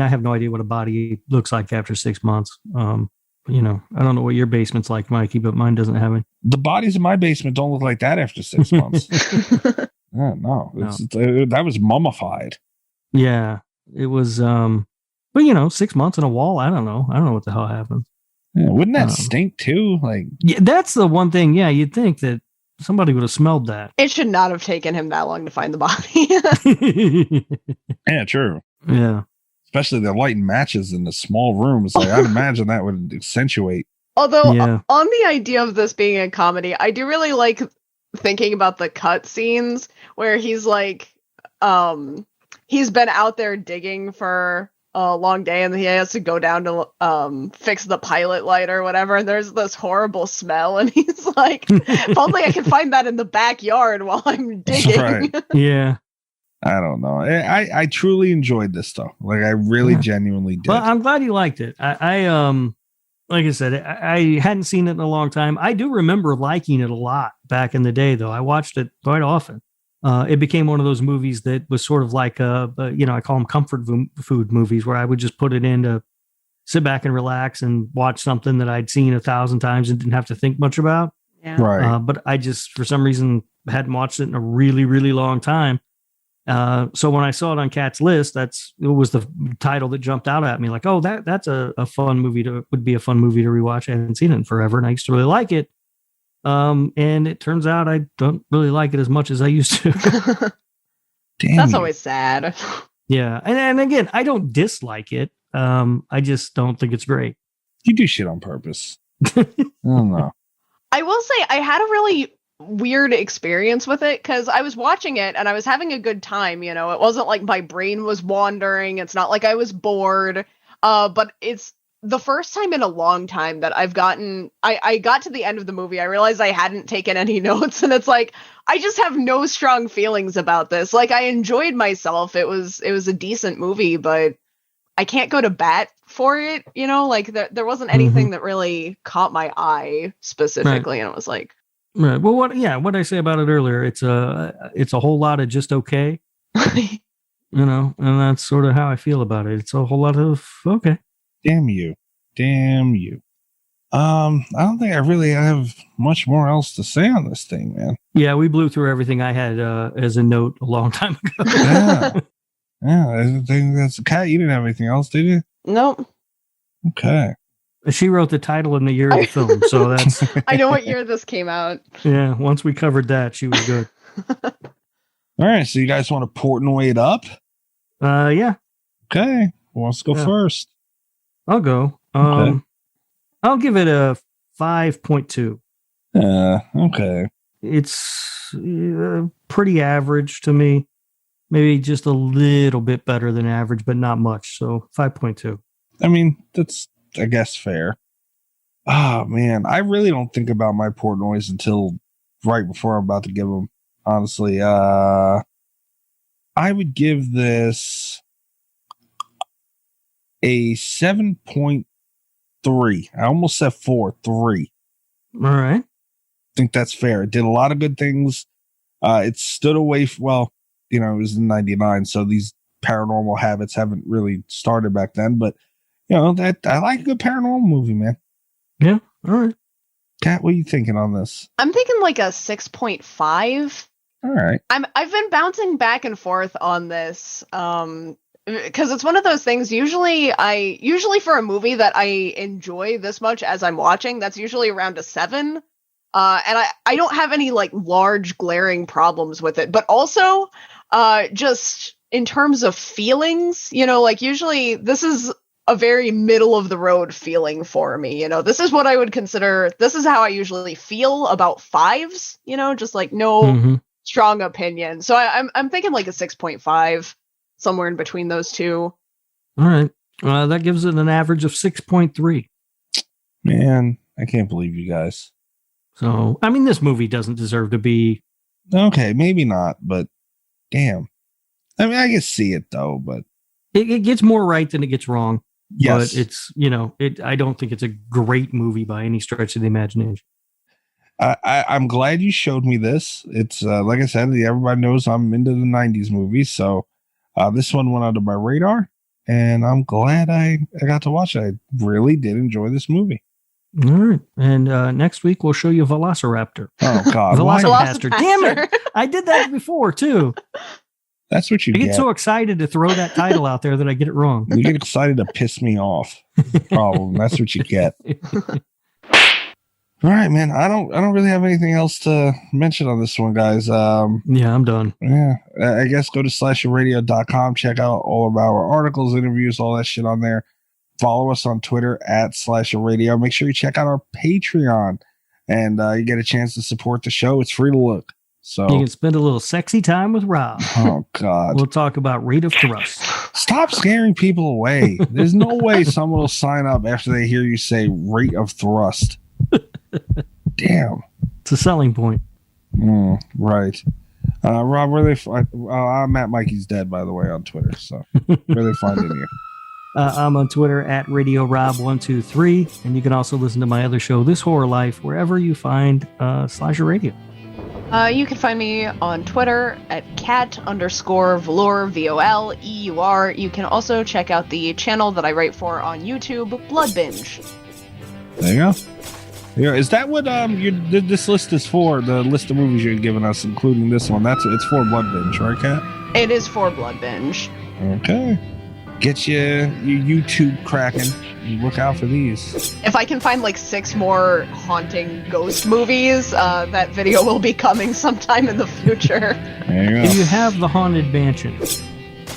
have no idea what a body looks like after 6 months. You know, I don't know what your basement's like, Mikey, but mine doesn't have any. The bodies in my basement don't look like that after 6 months. Yeah, no. That was mummified. Yeah, it was, but you know, 6 months in a wall. I don't know what the hell happened. Yeah, wouldn't that stink too? Like, yeah, that's the one thing. Yeah, you'd think that somebody would have smelled that. It should not have taken him that long to find the body. Yeah, true. Yeah. Especially the lighting matches in the small rooms. Like, I'd imagine that would accentuate. Although, on the idea of this being a comedy, I do really like thinking about the cut scenes where he's like, he's been out there digging for a long day and he has to go down to fix the pilot light or whatever, and there's this horrible smell, and he's like, if only I could find that in the backyard while I'm digging. Right. Yeah. I don't know. I truly enjoyed this though. Like, I really genuinely did. Well, I'm glad you liked it. I like I said, I hadn't seen it in a long time. I do remember liking it a lot back in the day, though. I watched it quite often. It became one of those movies that was sort of like I call them comfort food movies, where I would just put it in to sit back and relax and watch something that I'd seen 1,000 times and didn't have to think much about. Yeah. Right. But I just, for some reason, hadn't watched it in a really, really long time. So when I saw it on Kat's list, it was the title that jumped out at me. Like, oh, that's a fun movie would be a fun movie to rewatch. I hadn't seen it in forever, and I used to really like it. And it turns out I don't really like it as much as I used to. Damn, that's always sad. Yeah, and again, I don't dislike it. I just don't think it's great. You do shit on purpose. I don't know. I will say I had a really weird experience with it because I was watching it and I was having a good time. You know, it wasn't like my brain was wandering. It's not like I was bored. But it's the first time in a long time that I got to the end of the movie. I realized I hadn't taken any notes, and it's like, I just have no strong feelings about this. Like, I enjoyed myself. It was a decent movie, but I can't go to bat for it. You know, like there wasn't anything that really caught my eye specifically. Right. And it was like, right. Well, what I say about it earlier, it's a whole lot of just okay, you know, and that's sort of how I feel about it. It's a whole lot of okay. Damn you. I don't think I really have much more else to say on this thing, man. Yeah, we blew through everything I had as a note a long time ago. Yeah, I think that's Kat. You didn't have anything else, did you? Nope. Okay. She wrote the title and the year of the film, so that's. I know what year this came out. Yeah, once we covered that, she was good. All right, so you guys want to Portnoy it up? Yeah. Okay. Who wants to go first? I'll go. Okay. I'll give it a 5.2. Okay. It's pretty average to me. Maybe just a little bit better than average, but not much. So 5.2. I mean, that's, I guess, fair. Oh, man. I really don't think about my Portnoys until right before I'm about to give them. Honestly, I would give this a 7.3. I almost said 4.3. All right. I think that's fair. It did a lot of good things. It stood away. Well, you know, it was in 99, so these paranormal habits haven't really started back then. But, you know, that I like a good paranormal movie, man. Yeah. All right. Kat, what are you thinking on this? I'm thinking like a 6.5. All right. I've been bouncing back and forth on this. Because it's one of those things, usually for a movie that I enjoy this much as I'm watching, that's usually around a 7. And I don't have any like large glaring problems with it, but also just in terms of feelings, you know, like usually this is a very middle of the road feeling for me. You know, this is what I would consider, this is how I usually feel about 5s, you know, just like no strong opinion. So I'm thinking like a 6.5. Somewhere in between those two. All right. That gives it an average of 6.3. Man, I can't believe you guys. So, I mean, this movie doesn't deserve to be. Okay, maybe not, but damn. I mean, I can see it though, but It gets more right than it gets wrong. yes, But it's, I don't think it's a great movie by any stretch of the imagination. I'm glad you showed me this. It's like I said, everybody knows I'm into the 90s movies, so this one went under my radar, and I'm glad I got to watch it. I really did enjoy this movie. All right. And next week, we'll show you Velociraptor. Oh, God. Velocipastor. Damn it. I did that before, too. That's what you I get. get so excited to throw that title out there that I get it wrong. You get excited to piss me off. Problem. That's what you get. All right, man. I don't really have anything else to mention on this one, guys. Yeah, I'm done. Yeah, I guess go to slasherradio.com, check out all of our articles, interviews, all that shit on there. Follow us on Twitter at slasherradio. Make sure you check out our Patreon, and you get a chance to support the show. It's free to look. So you can spend a little sexy time with Rob. Oh, God. We'll talk about rate of thrust. Stop scaring people away. There's no way someone will sign up after they hear you say rate of thrust. Damn. It's a selling point. Right. Rob, where they find? I'm at Mikey's Dead, by the way, on Twitter. So where they finding you? I'm on Twitter at Radio Rob123, and you can also listen to my other show, This Horror Life, wherever you find Slasher Radio. You can find me on Twitter at cat_velour, VOLEUR. You can also check out the channel that I write for on YouTube, Blood Binge. There you go. Yeah, is that what this list is for? The list of movies you're giving us, including this one. It's for Blood Binge, right, Kat? It is for Blood Binge. Okay. Get your YouTube cracking. Look out for these. If I can find like 6 more haunting ghost movies, that video will be coming sometime in the future. There you go. If you have the Haunted Mansion.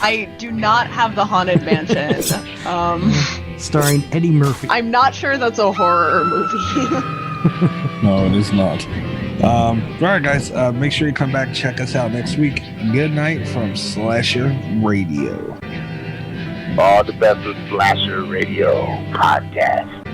I do not have the Haunted Mansion. Starring Eddie Murphy. I'm not sure that's a horror movie. No, it is not. All right, guys. Make sure you come back and check us out next week. Good night from Slasher Radio. All the best of Slasher Radio podcast.